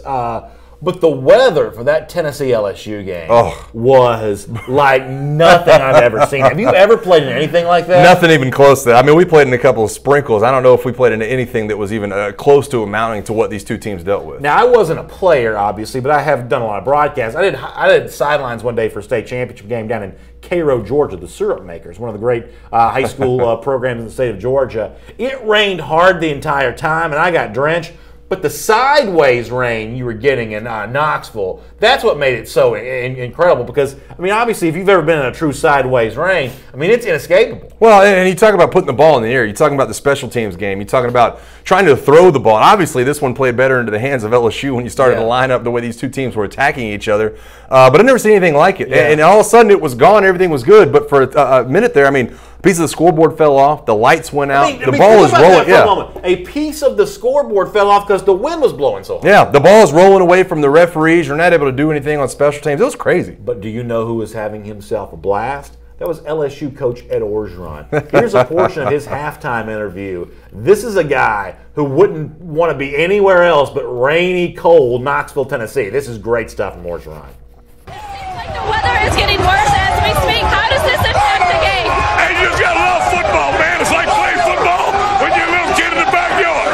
But the weather for that Tennessee-LSU game was like nothing I've ever seen. Have you ever played in anything like that? Nothing even close to that. I mean, we played in a couple of sprinkles. I don't know if we played in anything that was even close to amounting to what these two teams dealt with. Now, I wasn't a player, obviously, but I have done a lot of broadcasts. I did sidelines one day for a state championship game down in Cairo, Georgia, the Syrup Makers, one of the great high school programs in the state of Georgia. It rained hard the entire time, and I got drenched. But the sideways rain you were getting in Knoxville, that's what made it so incredible. Because, I mean, obviously, if you've ever been in a true sideways rain, I mean, it's inescapable. Well, and you talk about putting the ball in the air. You're talking about the special teams game. You're talking about trying to throw the ball. And obviously, this one played better into the hands of LSU when you started to line up the way these two teams were attacking each other. But I've never seen anything like it. And all of a sudden, it was gone. Everything was good. But for a minute there, I mean, a piece of the scoreboard fell off. The lights went out. The ball is rolling. A piece of the scoreboard fell off because the wind was blowing so hard. Yeah, the ball is rolling away from the referees. You're not able to do anything on special teams. It was crazy. But do you know who was having himself a blast? That was LSU coach Ed Orgeron. Here's a portion of his halftime interview. This is a guy who wouldn't want to be anywhere else but rainy, cold Knoxville, Tennessee. This is great stuff from Orgeron. It seems like the weather is getting worse as we speak. How does this impact the game? Hey, you just gotta love football, man. It's like playing football when you're a little kid in the backyard.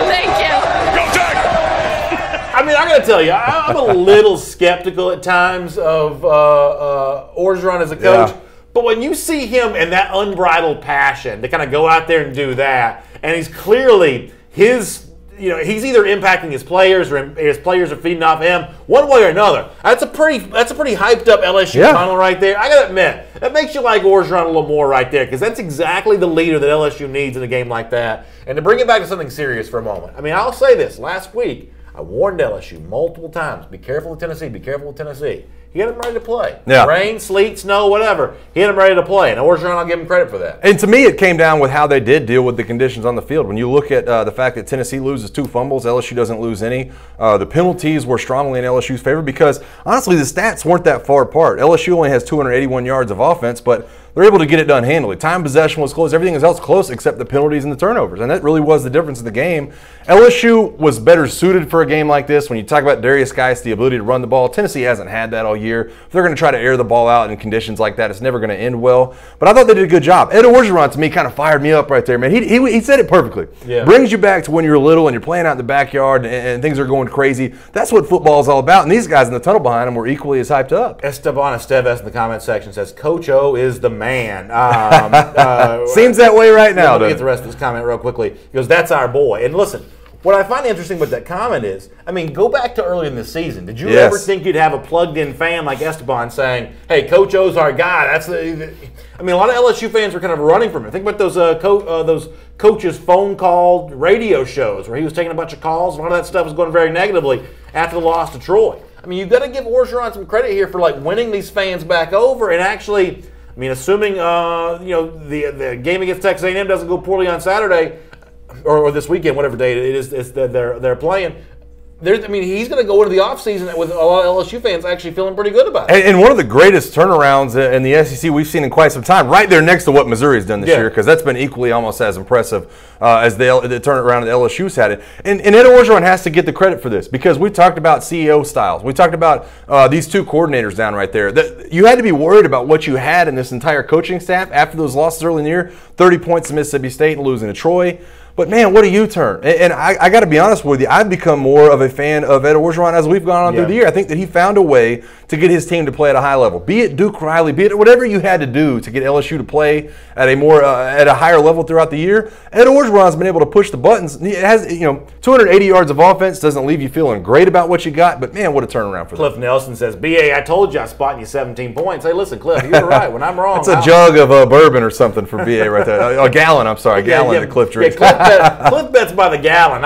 Thank you. Go Tigers! I mean, I got to tell you, I'm a little skeptical at times of Orgeron as a coach. Yeah. But when you see him in that unbridled passion to kind of go out there and do that, and he's clearly he's either impacting his players or his players are feeding off him one way or another. That's a pretty hyped up LSU funnel right there. I got to admit, that makes you like Orgeron a little more right there because that's exactly the leader that LSU needs in a game like that. And to bring it back to something serious for a moment, I mean, I'll say this. Last week, I warned LSU multiple times, be careful with Tennessee, be careful with Tennessee. He had him ready to play. Yeah. Rain, sleet, snow, whatever. He had him ready to play. And Orgeron, I'll give him credit for that. And to me, it came down with how they did deal with the conditions on the field. When you look at the fact that Tennessee loses 2 fumbles, LSU doesn't lose any. The penalties were strongly in LSU's favor because, honestly, the stats weren't that far apart. LSU only has 281 yards of offense, but they're able to get it done handily. Time possession was close. Everything else close except the penalties and the turnovers. And that really was the difference in the game. LSU was better suited for a game like this. When you talk about Darius Geis, the ability to run the ball, Tennessee hasn't had that all year. If they're going to try to air the ball out in conditions like that, it's never going to end well. But I thought they did a good job. Ed Orgeron, to me, kind of fired me up right there, man. He said it perfectly. Yeah. Brings you back to when you were little and you're playing out in the backyard and things are going crazy. That's what football is all about. And these guys in the tunnel behind them were equally as hyped up. Esteban Esteves in the comment section says, Coach O is the man. Seems that way right now. Let me get the rest of this comment real quickly. He goes, that's our boy. And listen, what I find interesting with that comment is, I mean, go back to early in the season. Did you ever think you'd have a plugged-in fan like Esteban saying, hey, Coach O's our guy? I mean, a lot of LSU fans were kind of running from it. Think about those coaches' phone call radio shows where he was taking a bunch of calls. A lot of that stuff was going very negatively after the loss to Troy. I mean, you've got to give Orgeron some credit here for, like, winning these fans back over and actually, I mean, assuming, the game against Texas A&M doesn't go poorly on Saturday, or this weekend, whatever day it is that they're playing. I mean, he's going to go into the offseason with a lot of LSU fans actually feeling pretty good about it. And one of the greatest turnarounds in the SEC we've seen in quite some time, right there next to what Missouri's done this year, because that's been equally almost as impressive as the turnaround that LSU's had it. And Ed Orgeron has to get the credit for this because we talked about CEO styles. We talked about these two coordinators down right there. You had to be worried about what you had in this entire coaching staff after those losses early in the year, 30 points to Mississippi State and losing to Troy. But, man, what a U-turn. And I got to be honest with you, I've become more of a fan of Ed Orgeron as we've gone on through the year. I think that he found a way to get his team to play at a high level. Be it Duke Riley, be it whatever you had to do to get LSU to play at a higher level throughout the year, Ed Orgeron's been able to push the buttons. It has, 280 yards of offense doesn't leave you feeling great about what you got, but, man, what a turnaround for Cliff Nelson says, B.A., I told you I'm spotting you 17 points. Hey, listen, Cliff, you were right. When I'm wrong. That's a jug of bourbon or something for B.A. right there. A gallon, I'm sorry. A gallon that Cliff drinks. Cliff bets by the gallon.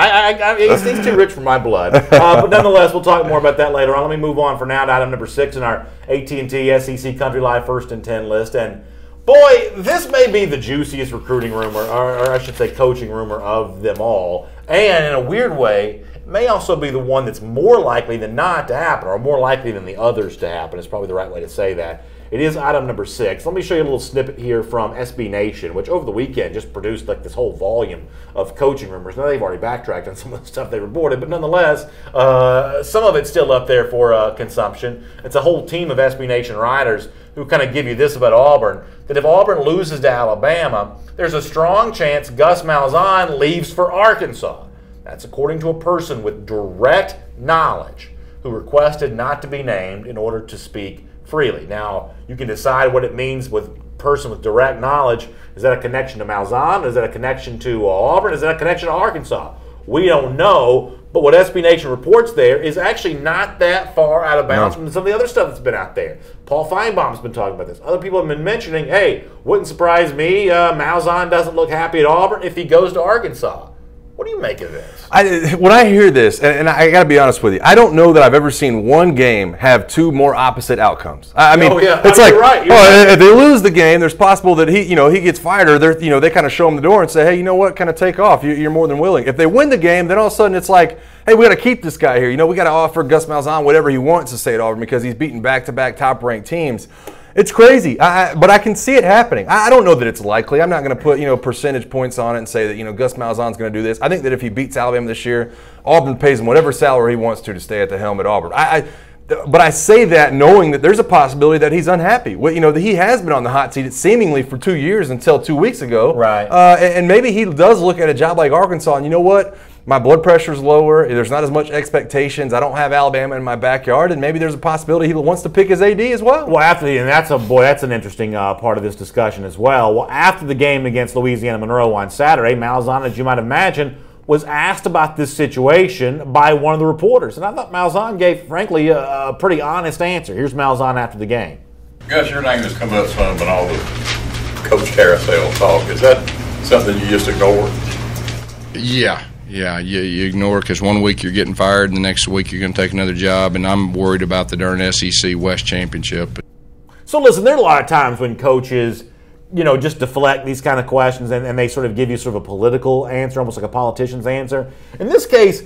He's too rich for my blood. But nonetheless, we'll talk more about that later on. Let me move on for now to item number 6 in our AT&T SEC Country Live First and 10 list. And boy, this may be the juiciest recruiting rumor, or I should say coaching rumor of them all. And in a weird way, it may also be the one that's more likely than not to happen, or more likely than the others to happen. Is probably the right way to say that. It is item number 6. Let me show you a little snippet here from SB Nation, which over the weekend just produced like this whole volume of coaching rumors. Now, they've already backtracked on some of the stuff they reported, but nonetheless, some of it's still up there for consumption. It's a whole team of SB Nation writers who kind of give you this about Auburn, that if Auburn loses to Alabama, there's a strong chance Gus Malzahn leaves for Arkansas. That's according to a person with direct knowledge who requested not to be named in order to speak freely. Now, you can decide what it means with person with direct knowledge. Is that a connection to Malzahn? Is that a connection to Auburn? Is that a connection to Arkansas? We don't know, but what SB Nation reports there is actually not that far out of bounds from some of the other stuff that's been out there. Paul Feinbaum's been talking about this. Other people have been mentioning, hey, wouldn't surprise me, Malzahn doesn't look happy at Auburn if he goes to Arkansas. What do you make of this? When I hear this, and I got to be honest with you, I don't know that I've ever seen one game have two more opposite outcomes. I mean, it's like, if they lose the game, there's possible that he gets fired, or they kind of show him the door and say, hey, you know what, kind of take off. You're more than willing. If they win the game, then all of a sudden it's like, hey, we got to keep this guy here. We got to offer Gus Malzahn whatever he wants to say at Auburn because he's beaten back-to-back top-ranked teams. It's crazy, but I can see it happening. I don't know that it's likely. I'm not going to put percentage points on it and say that Gus Malzahn's going to do this. I think that if he beats Alabama this year, Auburn pays him whatever salary he wants to stay at the helm at Auburn. But I say that knowing that there's a possibility that he's unhappy. That he has been on the hot seat seemingly for 2 years until 2 weeks ago. Right. And maybe he does look at a job like Arkansas, and you know what? My blood pressure's lower. There's not as much expectations. I don't have Alabama in my backyard, and maybe there's a possibility he wants to pick his AD as well. Well, that's an interesting part of this discussion as well. Well, after the game against Louisiana Monroe on Saturday, Malzahn, as you might imagine, was asked about this situation by one of the reporters, and I thought Malzahn gave, frankly, a pretty honest answer. Here's Malzahn after the game. Gus, your name has come up some in all the coach carousel talk. Is that something you just ignore? Yeah, you ignore it because 1 week you're getting fired and the next week you're going to take another job, and I'm worried about the darn SEC West Championship. So listen, there are a lot of times when coaches, just deflect these kind of questions and they sort of give you sort of a political answer, almost like a politician's answer. In this case,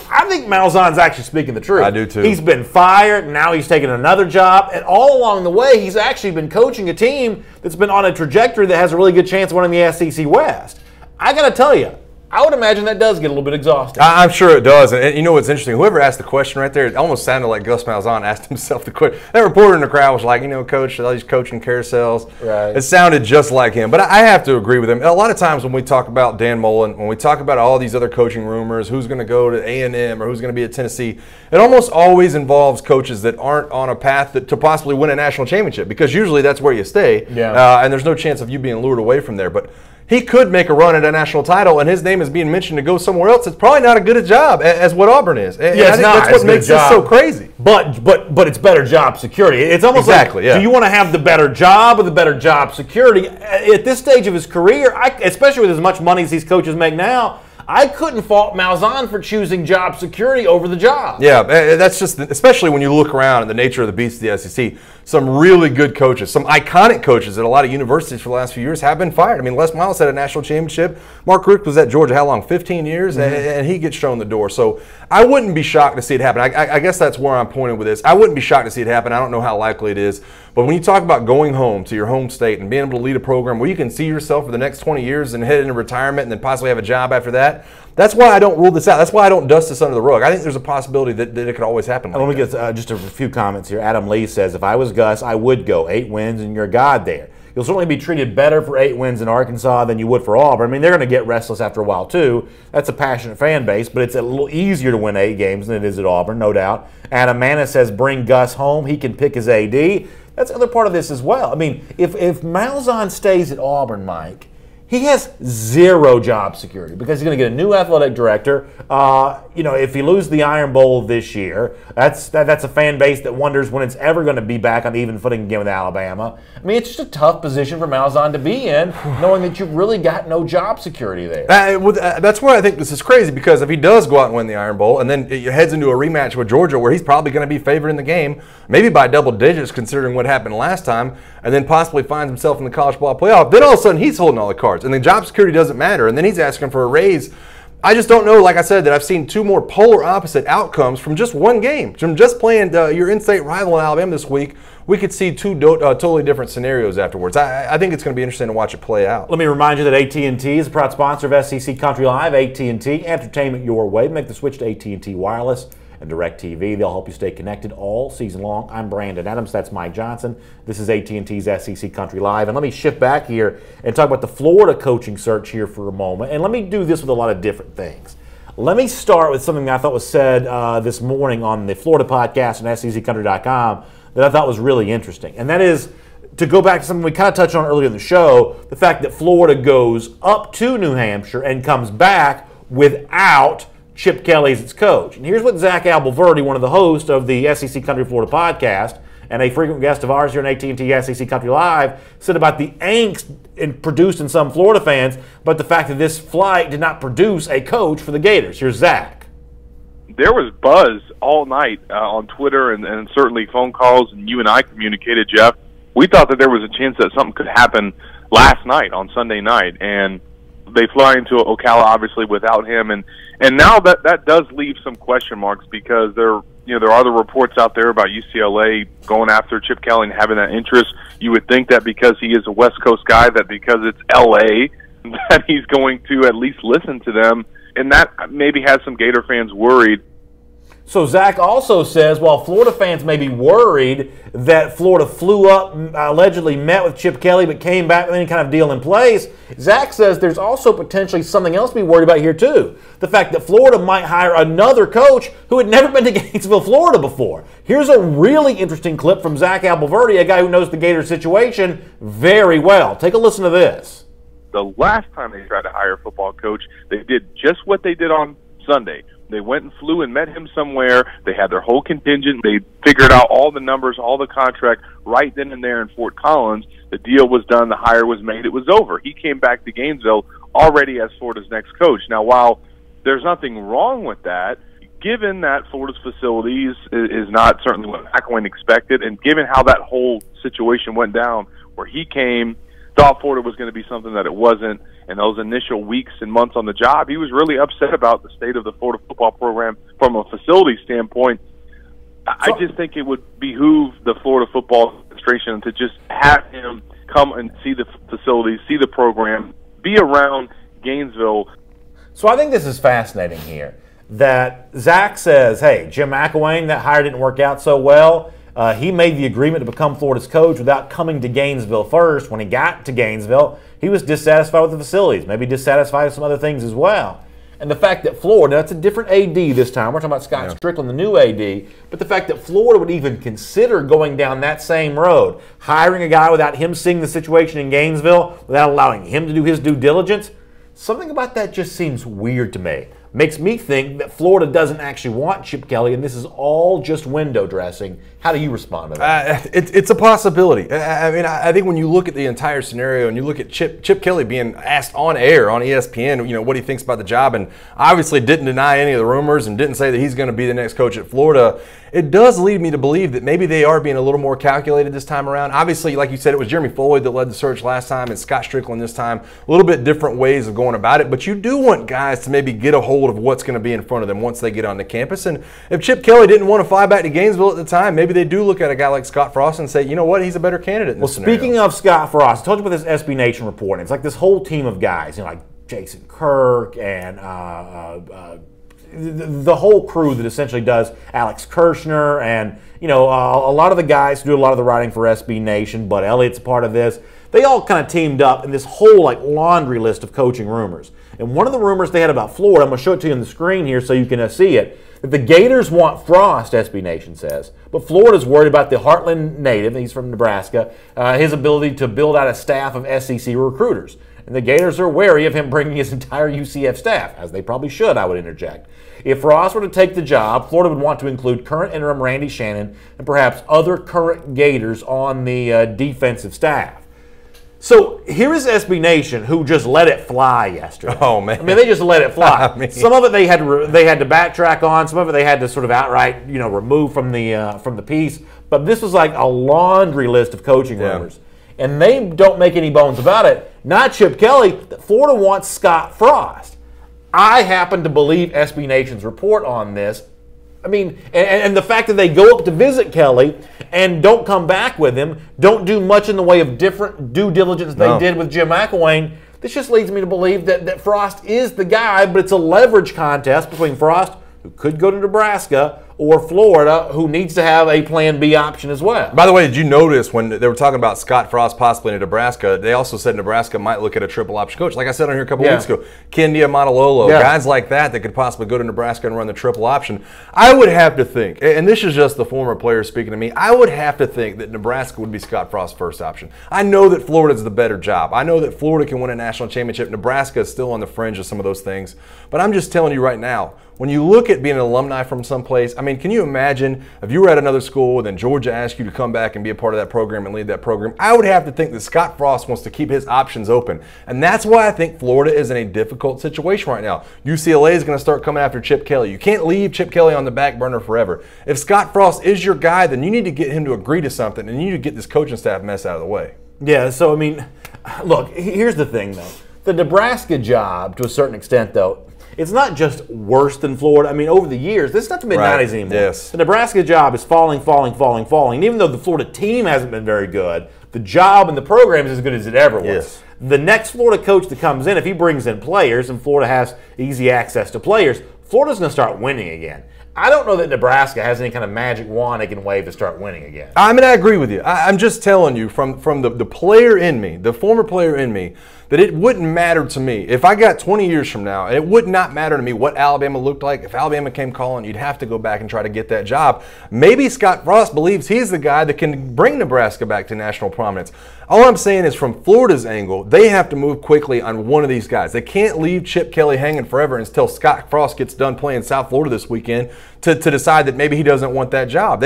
I think Malzahn's actually speaking the truth. I do too. He's been fired, and now he's taking another job, and all along the way he's actually been coaching a team that's been on a trajectory that has a really good chance of winning the SEC West. I got to tell you, I would imagine that does get a little bit exhausting. I'm sure it does. And you know what's interesting? Whoever asked the question right there, it almost sounded like Gus Malzahn asked himself the question. That reporter in the crowd was like, Coach, all these coaching carousels. Right. It sounded just like him. But I have to agree with him. A lot of times when we talk about Dan Mullen, when we talk about all these other coaching rumors, who's going to go to A&M or who's going to be at Tennessee, it almost always involves coaches that aren't on a path to possibly win a national championship, because usually that's where you stay. Yeah. And there's no chance of you being lured away from there. But he could make a run at a national title, and his name is being mentioned to go somewhere else. It's probably not as good a job as what Auburn is. And yeah, it's not. That's what makes this so crazy. But it's better job security. It's almost exactly, like, do you want to have the better job or the better job security? At this stage of his career, especially with as much money as these coaches make now, I couldn't fault Malzahn for choosing job security over the job. Yeah, that's just, especially when you look around at the nature of the beast of the SEC, some really good coaches, some iconic coaches at a lot of universities for the last few years have been fired. I mean, Les Miles had a national championship. Mark Richt was at Georgia how long? 15 years, and he gets shown the door. So I wouldn't be shocked to see it happen. I guess that's where I'm pointing with this. I wouldn't be shocked to see it happen. I don't know how likely it is. But when you talk about going home to your home state and being able to lead a program where you can see yourself for the next 20 years and head into retirement and then possibly have a job after that, that's why I don't rule this out. That's why I don't dust this under the rug. I think there's a possibility that it could always happen. Let me get just a few comments here. Adam Lee says, if I was Gus, I would go. 8 wins and you're a god there. You'll certainly be treated better for 8 wins in Arkansas than you would for Auburn. I mean, they're going to get restless after a while, too. That's a passionate fan base, but it's a little easier to win 8 games than it is at Auburn, no doubt. Adam Manna says, bring Gus home. He can pick his AD. That's the other part of this as well. I mean, if Malzahn stays at Auburn, Mike, he has zero job security because he's going to get a new athletic director. If he loses the Iron Bowl this year, that's a fan base that wonders when it's ever going to be back on even footing again with Alabama. I mean, it's just a tough position for Malzahn to be in, knowing that you've really got no job security there. That's why I think this is crazy, because if he does go out and win the Iron Bowl and then he heads into a rematch with Georgia where he's probably going to be favored in the game, maybe by double digits considering what happened last time, and then possibly finds himself in the college ball playoff, then all of a sudden he's holding all the cards. And the job security doesn't matter, and then he's asking for a raise. I just don't know, like I said, that I've seen 2 more polar opposite outcomes from just one game, from just playing your in-state rival in Alabama this week, we could see two totally different scenarios afterwards. I think it's going to be interesting to watch it play out. Let me remind you that AT&T is a proud sponsor of SEC Country Live. AT&T, entertainment your way. Make the switch to AT&T Wireless and DirecTV. They'll help you stay connected all season long. I'm Brandon Adams. That's Mike Johnson. This is AT&T's SEC Country Live. And let me shift back here and talk about the Florida coaching search here for a moment. And let me do this with a lot of different things. Let me start with something that I thought was said this morning on the Florida podcast and SECCountry.com that I thought was really interesting. And that is to go back to something we kind of touched on earlier in the show, the fact that Florida goes up to New Hampshire and comes back without Chip Kelly as its coach. And here's what Zach Albalverdi, one of the hosts of the SEC Country Florida podcast and a frequent guest of ours here on AT&T SEC Country Live, said about the angst produced in some Florida fans, but the fact that this flight did not produce a coach for the Gators. Here's Zach. There was buzz all night on Twitter and certainly phone calls, and you and I communicated, Jeff. We thought that there was a chance that something could happen last night on Sunday night, and they fly into Ocala obviously without him, and now that does leave some question marks because there are the reports out there about UCLA going after Chip Kelly and having that interest. You would think that because he is a West Coast guy, that because it's LA, that he's going to at least listen to them, and that maybe has some Gator fans worried. So Zach also says, while Florida fans may be worried that Florida flew up, allegedly met with Chip Kelly, but came back with any kind of deal in place, Zach says there's also potentially something else to be worried about here too. The fact that Florida might hire another coach who had never been to Gainesville, Florida before. Here's a really interesting clip from Zach Albalverdi, a guy who knows the Gator situation very well. Take a listen to this. The last time they tried to hire a football coach, they did just what they did on Sunday. They went and flew and met him somewhere. They had their whole contingent. They figured out all the numbers, all the contract right then and there in Fort Collins. The deal was done. The hire was made. It was over. He came back to Gainesville already as Florida's next coach. Now, while there's nothing wrong with that, given that Florida's facilities is not certainly what McElwain expected, and given how that whole situation went down where he came, thought Florida was going to be something that it wasn't, and those initial weeks and months on the job, he was really upset about the state of the Florida football program from a facility standpoint. I just think it would behoove the Florida football administration to just have him come and see the facilities, see the program, be around Gainesville. So I think this is fascinating here, that Zach says, hey, Jim McElwain, that hire didn't work out so well. He made the agreement to become Florida's coach without coming to Gainesville first. When he got to Gainesville, he was dissatisfied with the facilities, maybe dissatisfied with some other things as well. And the fact that Florida, that's a different AD this time. We're talking about Scott Strickland, the new AD. But the fact that Florida would even consider going down that same road, hiring a guy without him seeing the situation in Gainesville, without allowing him to do his due diligence, something about that just seems weird to me. Makes me think that Florida doesn't actually want Chip Kelly, and this is all just window dressing. How do you respond to that? It's a possibility. I mean, I think when you look at the entire scenario and you look at Chip Kelly being asked on air on ESPN, what he thinks about the job, and obviously didn't deny any of the rumors and didn't say that he's going to be the next coach at Florida, it does lead me to believe that maybe they are being a little more calculated this time around. Obviously, like you said, it was Jeremy Floyd that led the search last time and Scott Strickland this time. A little bit different ways of going about it, but you do want guys to maybe get a hold of what's going to be in front of them once they get onto campus. And if Chip Kelly didn't want to fly back to Gainesville at the time, maybe they do look at a guy like Scott Frost and say, you know what, he's a better candidate in this scenario. Speaking of Scott Frost, I told you about this SB Nation report. It's like this whole team of guys, like Jason Kirk and the whole crew that essentially does Alex Kirshner and, a lot of the guys who do a lot of the writing for SB Nation, Bud Elliott's a part of this. They all kind of teamed up in this whole laundry list of coaching rumors. And one of the rumors they had about Florida, I'm going to show it to you on the screen here so you can see it, that the Gators want Frost, SB Nation says. But Florida's worried about the Heartland native, he's from Nebraska, his ability to build out a staff of SEC recruiters. And the Gators are wary of him bringing his entire UCF staff, as they probably should, I would interject. If Frost were to take the job, Florida would want to include current interim Randy Shannon and perhaps other current Gators on the defensive staff. So here is SB Nation, who just let it fly yesterday. Oh man! I mean, they just let it fly. Some of it they had to backtrack on. Some of it they had to sort of outright, remove from the piece. But this was like a laundry list of coaching rumors, and they don't make any bones about it. Not Chip Kelly. That Florida wants Scott Frost. I happen to believe SB Nation's report on this. I mean, and the fact that they go up to visit Kelly and don't come back with him, don't do much in the way of different due diligence they did with Jim McElwain, this just leads me to believe that Frost is the guy, but it's a leverage contest between Frost, who could go to Nebraska, or Florida, who needs to have a Plan B option as well. By the way, did you notice when they were talking about Scott Frost possibly in Nebraska, they also said Nebraska might look at a triple option coach. Like I said on here a couple weeks ago, Kendia Matalolo, guys like that could possibly go to Nebraska and run the triple option. I would have to think, and this is just the former player speaking to me, I would have to think that Nebraska would be Scott Frost's first option. I know that Florida's the better job. I know that Florida can win a national championship. Nebraska is still on the fringe of some of those things. But I'm just telling you right now, when you look at being an alumni from someplace, I mean, can you imagine if you were at another school and then Georgia asked you to come back and be a part of that program and lead that program? I would have to think that Scott Frost wants to keep his options open. And that's why I think Florida is in a difficult situation right now. UCLA is going to start coming after Chip Kelly. You can't leave Chip Kelly on the back burner forever. If Scott Frost is your guy, then you need to get him to agree to something, and you need to get this coaching staff mess out of the way. Yeah, so, I mean, look, here's the thing, though. The Nebraska job, to a certain extent, though, it's not just worse than Florida. I mean, over the years, this is not the mid-90s anymore. Yes. The Nebraska job is falling. And even though the Florida team hasn't been very good, the job and the program is as good as it ever was. Yes. The next Florida coach that comes in, if he brings in players, and Florida has easy access to players, Florida's going to start winning again. I don't know that Nebraska has any kind of magic wand they can wave to start winning again. I mean, I agree with you. I'm just telling you from the player in me, the former player in me, that it wouldn't matter to me. If I got 20 years from now, it would not matter to me what Alabama looked like. If Alabama came calling, you'd have to go back and try to get that job. Maybe Scott Frost believes he's the guy that can bring Nebraska back to national prominence. All I'm saying is from Florida's angle, they have to move quickly on one of these guys. They can't leave Chip Kelly hanging forever until Scott Frost gets done playing South Florida this weekend to decide that maybe he doesn't want that job.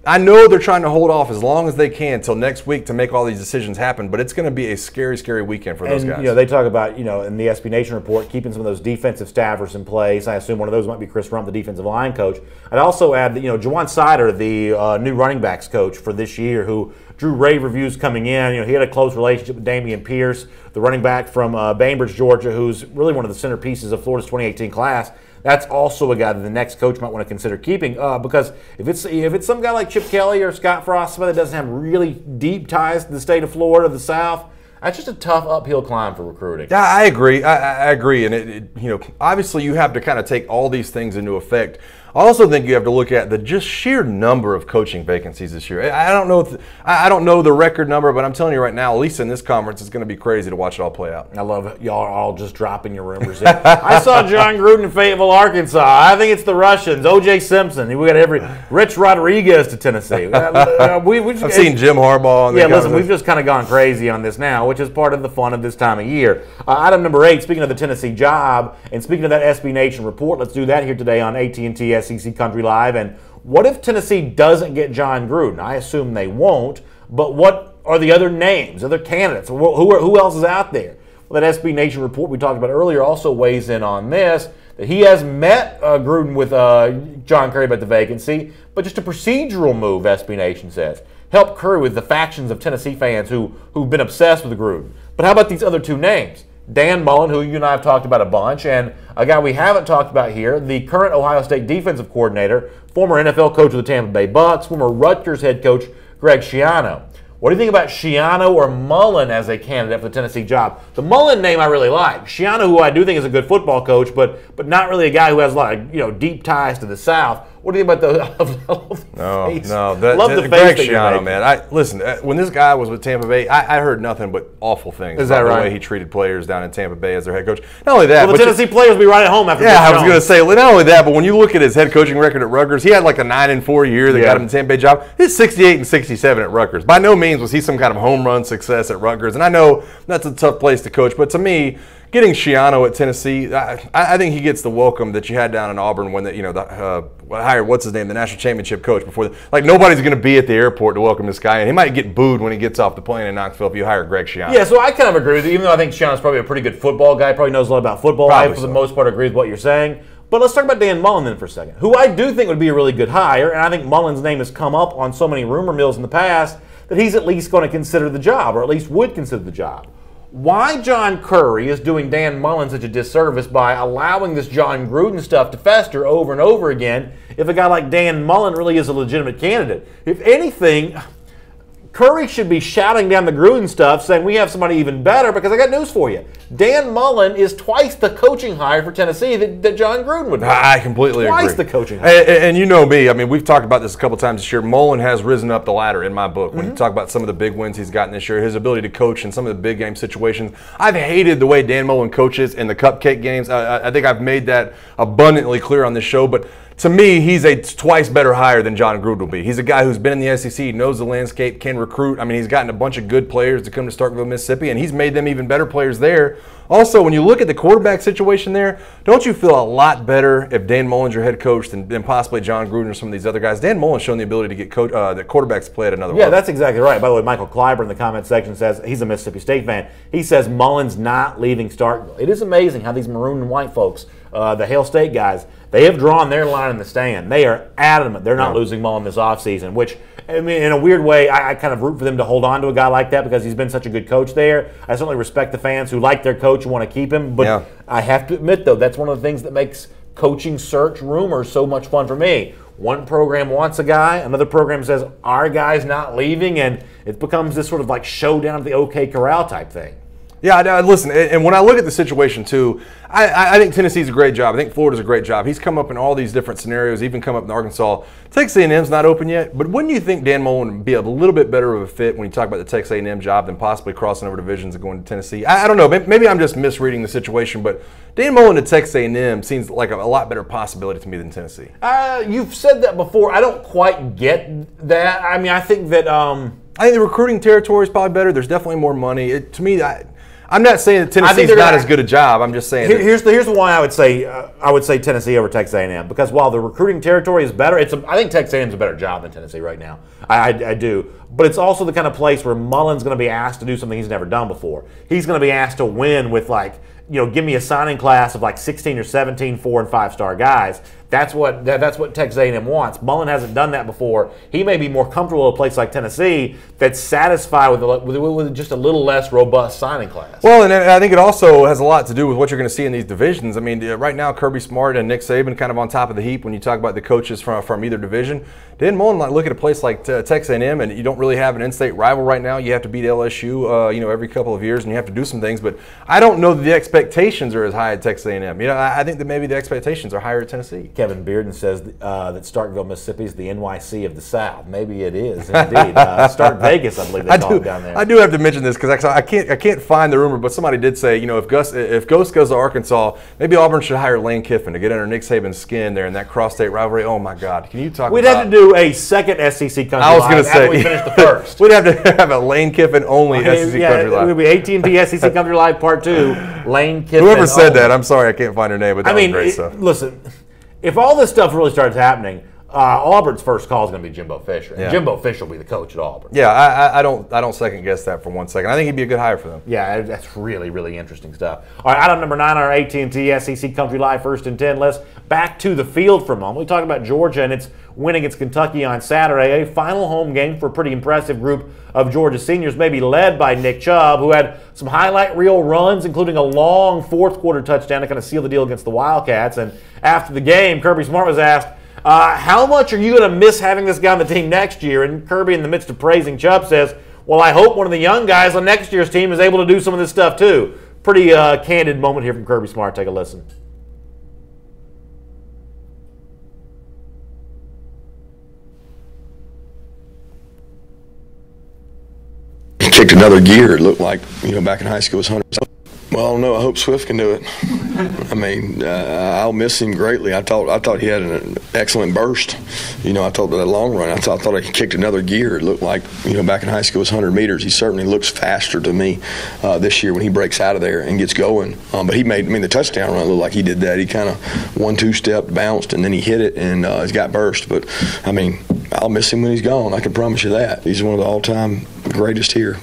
I know they're trying to hold off as long as they can until next week to make all these decisions happen, but it's going to be a scary, scary weekend for those guys. You know, they talk about, in the SB Nation report, keeping some of those defensive staffers in place. I assume one of those might be Chris Rump, the defensive line coach. I'd also add that, Juwan Sider, the new running backs coach for this year, who drew rave reviews coming in. He had a close relationship with Damian Pierce, the running back from Bainbridge, Georgia, who's really one of the centerpieces of Florida's 2018 class. That's also a guy that the next coach might want to consider keeping because if it's some guy like Chip Kelly or Scott Frost, somebody that doesn't have really deep ties to the state of Florida, the South, that's just a tough uphill climb for recruiting. Yeah, I agree. I agree, and obviously you have to kind of take all these things into effect. I also think you have to look at the just sheer number of coaching vacancies this year. I don't know the record number, but I'm telling you right now, at least in this conference, it's going to be crazy to watch it all play out. I love y'all are all just dropping your rumors. I saw John Gruden in Fayetteville, Arkansas. I think it's the Russians. O.J. Simpson. We got Rich Rodriguez to Tennessee. I've seen Jim Harbaugh. Listen, we've just kind of gone crazy on this now, which is part of the fun of this time of year. Item number 8, speaking of the Tennessee job, and speaking of that SB Nation report, let's do that here today on AT&T SEC Country Live. And what if Tennessee doesn't get John Gruden? I assume they won't, but what are the other names, other candidates? Who else is out there? Well, that SB Nation report we talked about earlier also weighs in on this, that he has met Gruden with John Kerry about the vacancy, but just a procedural move, SB Nation says. Help Curry with the factions of Tennessee fans who've been obsessed with Gruden. But how about these other two names? Dan Mullen, who you and I have talked about a bunch, and a guy we haven't talked about here, the current Ohio State defensive coordinator, former NFL coach of the Tampa Bay Bucks, former Rutgers head coach Greg Schiano. What do you think about Schiano or Mullen as a candidate for the Tennessee job? The Mullen name I really like. Schiano, who I do think is a good football coach, but not really a guy who has a lot of deep ties to the South. What do you think about the Greg Schiano, man. Listen, when this guy was with Tampa Bay, I heard nothing but awful things about the way he treated players down in Tampa Bay as their head coach. Not only that, the Tennessee players will be right at home after. Yeah, I was going to say, not only that, but when you look at his head coaching record at Rutgers, he had like a 9-4 year that got him the Tampa Bay job. He's 68-67 at Rutgers. By no means was he some kind of home run success at Rutgers, and I know that's a tough place to coach, but to me, getting Schiano at Tennessee, I think he gets the welcome that you had down in Auburn when hired the national championship coach before. Nobody's going to be at the airport to welcome this guy, and he might get booed when he gets off the plane in Knoxville if you hire Greg Schiano. Yeah, so I kind of agree with you, even though I think Schiano's probably a pretty good football guy, probably knows a lot about football. I, for the most part, agree with what you're saying. But let's talk about Dan Mullen then for a second, who I do think would be a really good hire, and I think Mullen's name has come up on so many rumor mills in the past that he's at least going to consider the job, or at least would consider the job. why John Currie is doing Dan Mullen such a disservice by allowing this John Gruden stuff to fester over and over again if a guy like Dan Mullen really is a legitimate candidate. If anything, Curry should be shouting down the Gruden stuff, saying we have somebody even better, because I got news for you. Dan Mullen is twice the coaching hire for Tennessee that John Gruden would be. I completely agree. Twice the coaching hire. And you know me. I mean, we've talked about this a couple times this year. Mullen has risen up the ladder in my book. When you talk about some of the big wins he's gotten this year, his ability to coach in some of the big game situations. I've hated the way Dan Mullen coaches in the cupcake games. I think I've made that abundantly clear on this show, but to me, he's a twice better hire than John Gruden will be. He's a guy who's been in the SEC, knows the landscape, can recruit. I mean, he's gotten a bunch of good players to come to Starkville, Mississippi, and he's made them even better players there. Also, when you look at the quarterback situation there, don't you feel a lot better if Dan Mullen's your head coach than possibly John Gruden or some of these other guys? Dan Mullen's shown the ability to get the quarterbacks to play at another level. Yeah, that's exactly right. By the way, Michael Kleiber in the comment section says he's a Mississippi State fan. He says Mullen's not leaving Starkville. It is amazing how these maroon and white folks, the Hail State guys, they have drawn their line in the stand. They are adamant they're not losing Mullen this offseason, which, I mean, in a weird way, I kind of root for them to hold on to a guy like that because he's been such a good coach there. I certainly respect the fans who like their coach and want to keep him, but I have to admit, though, that's one of the things that makes coaching search rumors so much fun for me. One program wants a guy, another program says, our guy's not leaving, and it becomes this sort of like showdown at the OK Corral type thing. Yeah, listen, and when I look at the situation, too, I think Tennessee's a great job. I think Florida's a great job. He's come up in all these different scenarios, even come up in Arkansas. Texas A&M's not open yet, but wouldn't you think Dan Mullen would be a little bit better of a fit when you talk about the Texas A&M job than possibly crossing over divisions and going to Tennessee? I don't know. Maybe I'm just misreading the situation, but Dan Mullen to Texas A&M seems like a lot better possibility to me than Tennessee. You've said that before. I don't quite get that. I mean, I think that I think the recruiting territory is probably better. There's definitely more money. To me, I'm not saying that Tennessee's not as good a job. I'm just saying here's why I would say Tennessee over Texas A&M, because while the recruiting territory is better, I think Texas A&M's a better job than Tennessee right now. I do, but it's also the kind of place where Mullen's going to be asked to do something he's never done before. He's going to be asked to win with give me a signing class of like 16 or 17 4- and 5-star guys. That's what Texas A&M wants. Mullen hasn't done that before. He may be more comfortable at a place like Tennessee that's satisfied with just a little less robust signing class. Well, and I think it also has a lot to do with what you're going to see in these divisions. I mean, right now Kirby Smart and Nick Saban kind of on top of the heap when you talk about the coaches from either division. Dan Mullen, look at a place like Texas A&M, and you don't really have an in-state rival right now. You have to beat LSU, every couple of years, and you have to do some things. But I don't know that the expectations are as high at Texas A&M. I think that maybe the expectations are higher at Tennessee. Kevin Bearden says that Starkville, Mississippi is the NYC of the South. Maybe it is indeed. Stark Vegas, I believe they call it down there. I do have to mention this because I can't find the rumor, but somebody did say, if Ghost goes to Arkansas, maybe Auburn should hire Lane Kiffin to get under Nick Saban's skin there in that cross-state rivalry. Oh my God, can you talk? We'd have to do a second SEC country. I was going to say after we finish the first. We'd have to have a Lane Kiffin only SEC country live. It would be AT&T SEC Country Live Part 2. Lane Kiffin. Whoever said that, I'm sorry, I can't find her name, but that was great stuff. Listen. If all this stuff really starts happening, Auburn's first call is going to be Jimbo Fisher. And Jimbo Fisher will be the coach at Auburn. Yeah, I don't second guess that for 1 second. I think he'd be a good hire for them. Yeah, that's really, really interesting stuff. All right, item number 9 on our AT&T SEC Country Live 1st and 10 list. Back to the field for a moment. We talked about Georgia and its win against Kentucky on Saturday. A final home game for a pretty impressive group of Georgia seniors, maybe led by Nick Chubb, who had some highlight reel runs, including a long fourth-quarter touchdown to kind of seal the deal against the Wildcats. And after the game, Kirby Smart was asked, how much are you going to miss having this guy on the team next year? And Kirby, in the midst of praising Chubb, says, well, I hope one of the young guys on next year's team is able to do some of this stuff too. Pretty candid moment here from Kirby Smart. Take a listen. Kicked another gear. It looked like, back in high school it was 100%. Well, I don't know. I hope Swift can do it. I mean, I'll miss him greatly. I thought he had an excellent burst. I thought that long run. I thought he kicked another gear. It looked like, back in high school it was 100 meters. He certainly looks faster to me this year when he breaks out of there and gets going. But he made, the touchdown run looked like he did that. He kind of 1-2 bounced, and then he hit it, and he's got burst. But, I'll miss him when he's gone. I can promise you that. He's one of the all-time greatest here.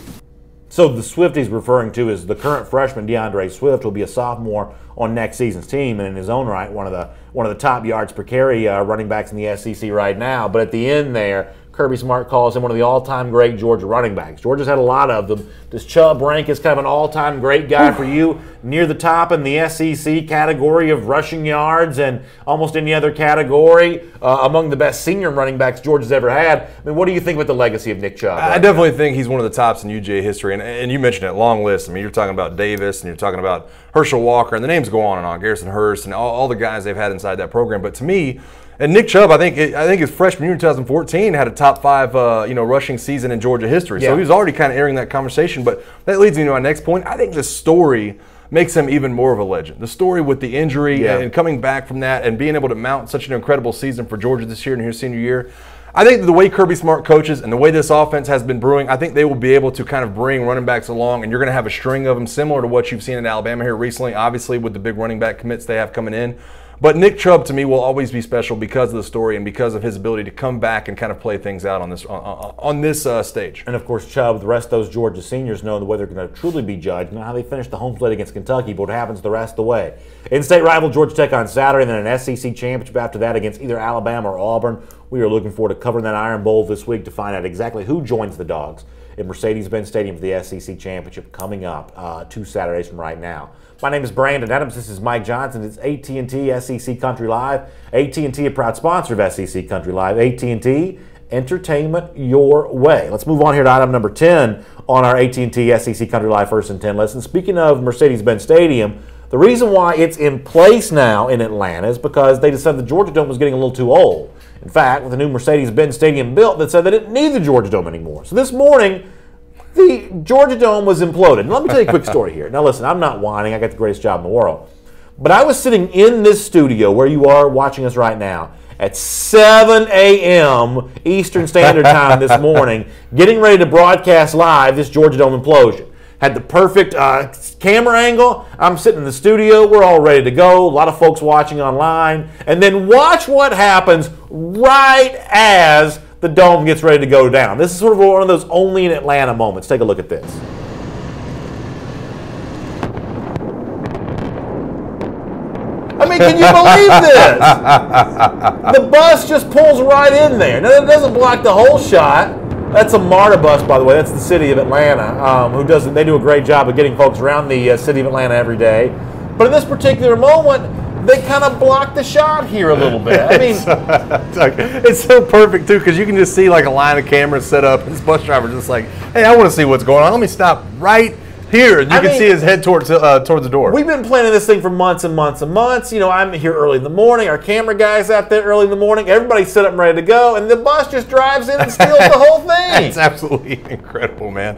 So the Swift he's referring to is the current freshman DeAndre Swift will be a sophomore on next season's team, and in his own right, one of the top yards per carry running backs in the SEC right now. But at the end there, Kirby Smart calls him one of the all-time great Georgia running backs. Georgia's had a lot of them. Does Chubb rank as kind of an all-time great guy for you? Near the top in the SEC category of rushing yards and almost any other category, among the best senior running backs Georgia's ever had. I mean, what do you think about the legacy of Nick Chubb? I definitely think he's one of the tops in UGA history. And you mentioned it, long list. I mean, you're talking about Davis and you're talking about Herschel Walker, and the names go on and on, Garrison Hurst, and all the guys they've had inside that program. But to me, and Nick Chubb, I think his freshman year in 2014 had a top 5 rushing season in Georgia history. So he was already kind of entering that conversation. But that leads me to my next point. I think the story makes him even more of a legend. The story with the injury and coming back from that and being able to mount such an incredible season for Georgia this year and his senior year. I think the way Kirby Smart coaches and the way this offense has been brewing, I think they will be able to kind of bring running backs along, and you're going to have a string of them similar to what you've seen in Alabama here recently, obviously with the big running back commits they have coming in. But Nick Chubb, to me, will always be special because of the story and because of his ability to come back and kind of play things out on this stage. And, of course, Chubb, the rest of those Georgia seniors know the way they're going to truly be judged, not how they finish the home plate against Kentucky, but what happens the rest of the way. In-state rival Georgia Tech on Saturday, and then an SEC championship after that against either Alabama or Auburn. We are looking forward to covering that Iron Bowl this week to find out exactly who joins the Dogs in Mercedes-Benz Stadium for the SEC championship coming up 2 Saturdays from right now. My name is Brandon Adams. This is Mike Johnson. It's AT&T SEC Country Live. AT&T, a proud sponsor of SEC Country Live. AT&T, entertainment your way. Let's move on here to item number 10 on our AT&T SEC Country Live First and 10 list. And speaking of Mercedes-Benz Stadium, the reason why it's in place now in Atlanta is because they decided the Georgia Dome was getting a little too old. In fact, with the new Mercedes-Benz Stadium built, they said they didn't need the Georgia Dome anymore. So this morning, the Georgia Dome was imploded. And let me tell you a quick story here. Now listen, I'm not whining. I got the greatest job in the world. But I was sitting in this studio where you are watching us right now at 7 a.m. Eastern Standard Time this morning, getting ready to broadcast live this Georgia Dome implosion. Had the perfect camera angle. I'm sitting in the studio. We're all ready to go. A lot of folks watching online. And then watch what happens right as the dome gets ready to go down. This is sort of one of those only in Atlanta moments. Take a look at this. I mean, can you believe this? The bus just pulls right in there. Now, it doesn't block the whole shot. That's a MARTA bus, by the way. That's the city of Atlanta, they do a great job of getting folks around the city of Atlanta every day. But in this particular moment, they kind of block the shot here a little bit. I mean, it's so perfect too, because you can just see like a line of cameras set up, and this bus driver just like, hey, I want to see what's going on. Let me stop right here. And you can see his head towards the door. We've been planning this thing for months and months and months. You know, I'm here early in the morning. Our camera guy's out there early in the morning. Everybody's set up and ready to go, and the bus just drives in and steals the whole thing. It's absolutely incredible, man.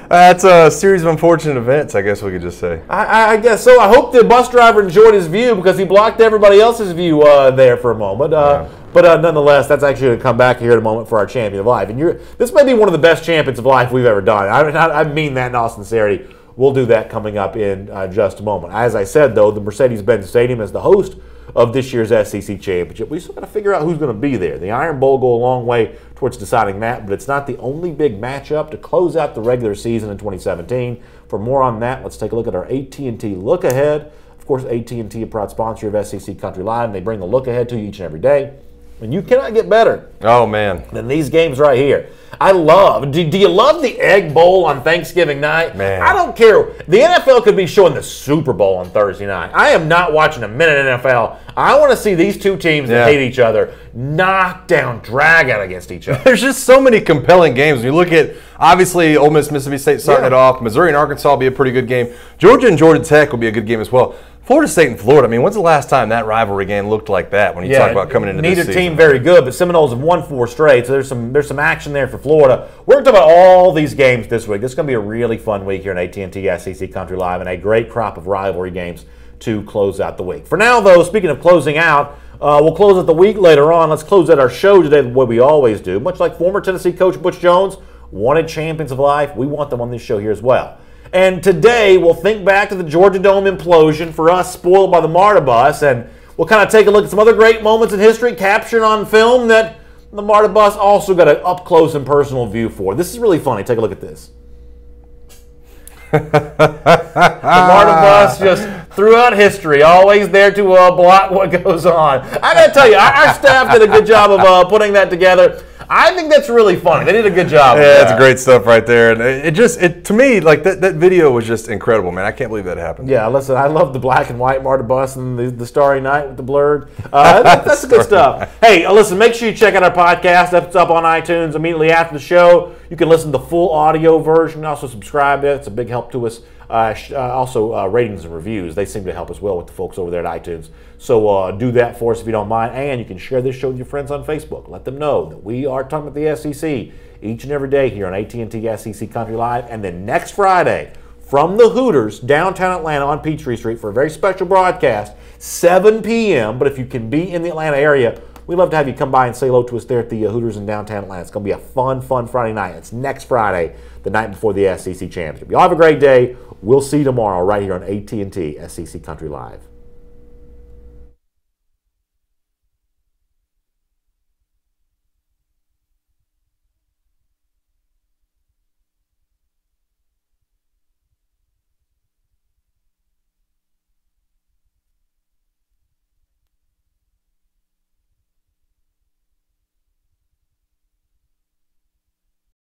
That's a series of unfortunate events, I guess we could just say. I guess so. I hope the bus driver enjoyed his view because he blocked everybody else's view there for a moment. But nonetheless, that's actually going to come back here in a moment for our champion of life. And this may be one of the best champions of life we've ever done. I mean that in all sincerity. We'll do that coming up in just a moment. As I said, though, the Mercedes-Benz Stadium is the host of this year's SEC championship. We still got to figure out who's going to be there. The Iron Bowl go a long way towards deciding that, but it's not the only big matchup to close out the regular season in 2017. For more on that, let's take a look at our AT&T Look Ahead. Of course, AT&T, a proud sponsor of SEC Country Live, and they bring the look ahead to you each and every day. And you cannot get better. Oh, man. Than these games right here. Do you love the Egg Bowl on Thanksgiving night? Man. I don't care. The NFL could be showing the Super Bowl on Thursday night. I am not watching a minute of NFL. I want to see these two teams that hate each other knock down, drag out against each other. There's just so many compelling games. When you look at, obviously, Ole Miss, Mississippi State starting it off. Missouri and Arkansas will be a pretty good game. Georgia and Georgia Tech will be a good game as well. Florida State and Florida, I mean, when's the last time that rivalry game looked like that when you talk about coming into this season? Neither team very good, but Seminoles have won 4 straight, so there's some action there for Florida. We're going to talk about all these games this week. This is going to be a really fun week here in AT&T SEC Country Live and a great crop of rivalry games to close out the week. For now, though, speaking of closing out, we'll close out the week later on. Let's close out our show today the way we always do. Much like former Tennessee coach Butch Jones wanted champions of life, we want them on this show here as well. And today, we'll think back to the Georgia Dome implosion, for us spoiled by the MARTA bus, and we'll kind of take a look at some other great moments in history captured on film that the MARTA bus also got an up-close and personal view for. This is really funny. Take a look at this. The MARTA bus just throughout history, always there to block what goes on. I got to tell you, our staff did a good job of putting that together. I think that's really funny. They did a good job. Yeah, that's great stuff right there. And it to me, like that video was just incredible, man. I can't believe that happened. Yeah, listen, I love the black and white Marta Bus and the Starry Night with the blurred. That's the good stuff. Hey, listen, make sure you check out our podcast. It's up on iTunes immediately after the show. You can listen to the full audio version. Also subscribe there. It's a big help to us. Also, ratings and reviews. They seem to help as well with the folks over there at iTunes. So do that for us if you don't mind. And you can share this show with your friends on Facebook. Let them know that we are talking about the SEC each and every day here on AT&T SEC Country Live. And then next Friday, from the Hooters, downtown Atlanta on Peachtree Street for a very special broadcast, 7 p.m. But if you can be in the Atlanta area, we'd love to have you come by and say hello to us there at the Hooters in downtown Atlanta. It's going to be a fun Friday night. It's next Friday, the night before the SEC Championship. Y'all have a great day. We'll see you tomorrow right here on AT&T SEC Country Live.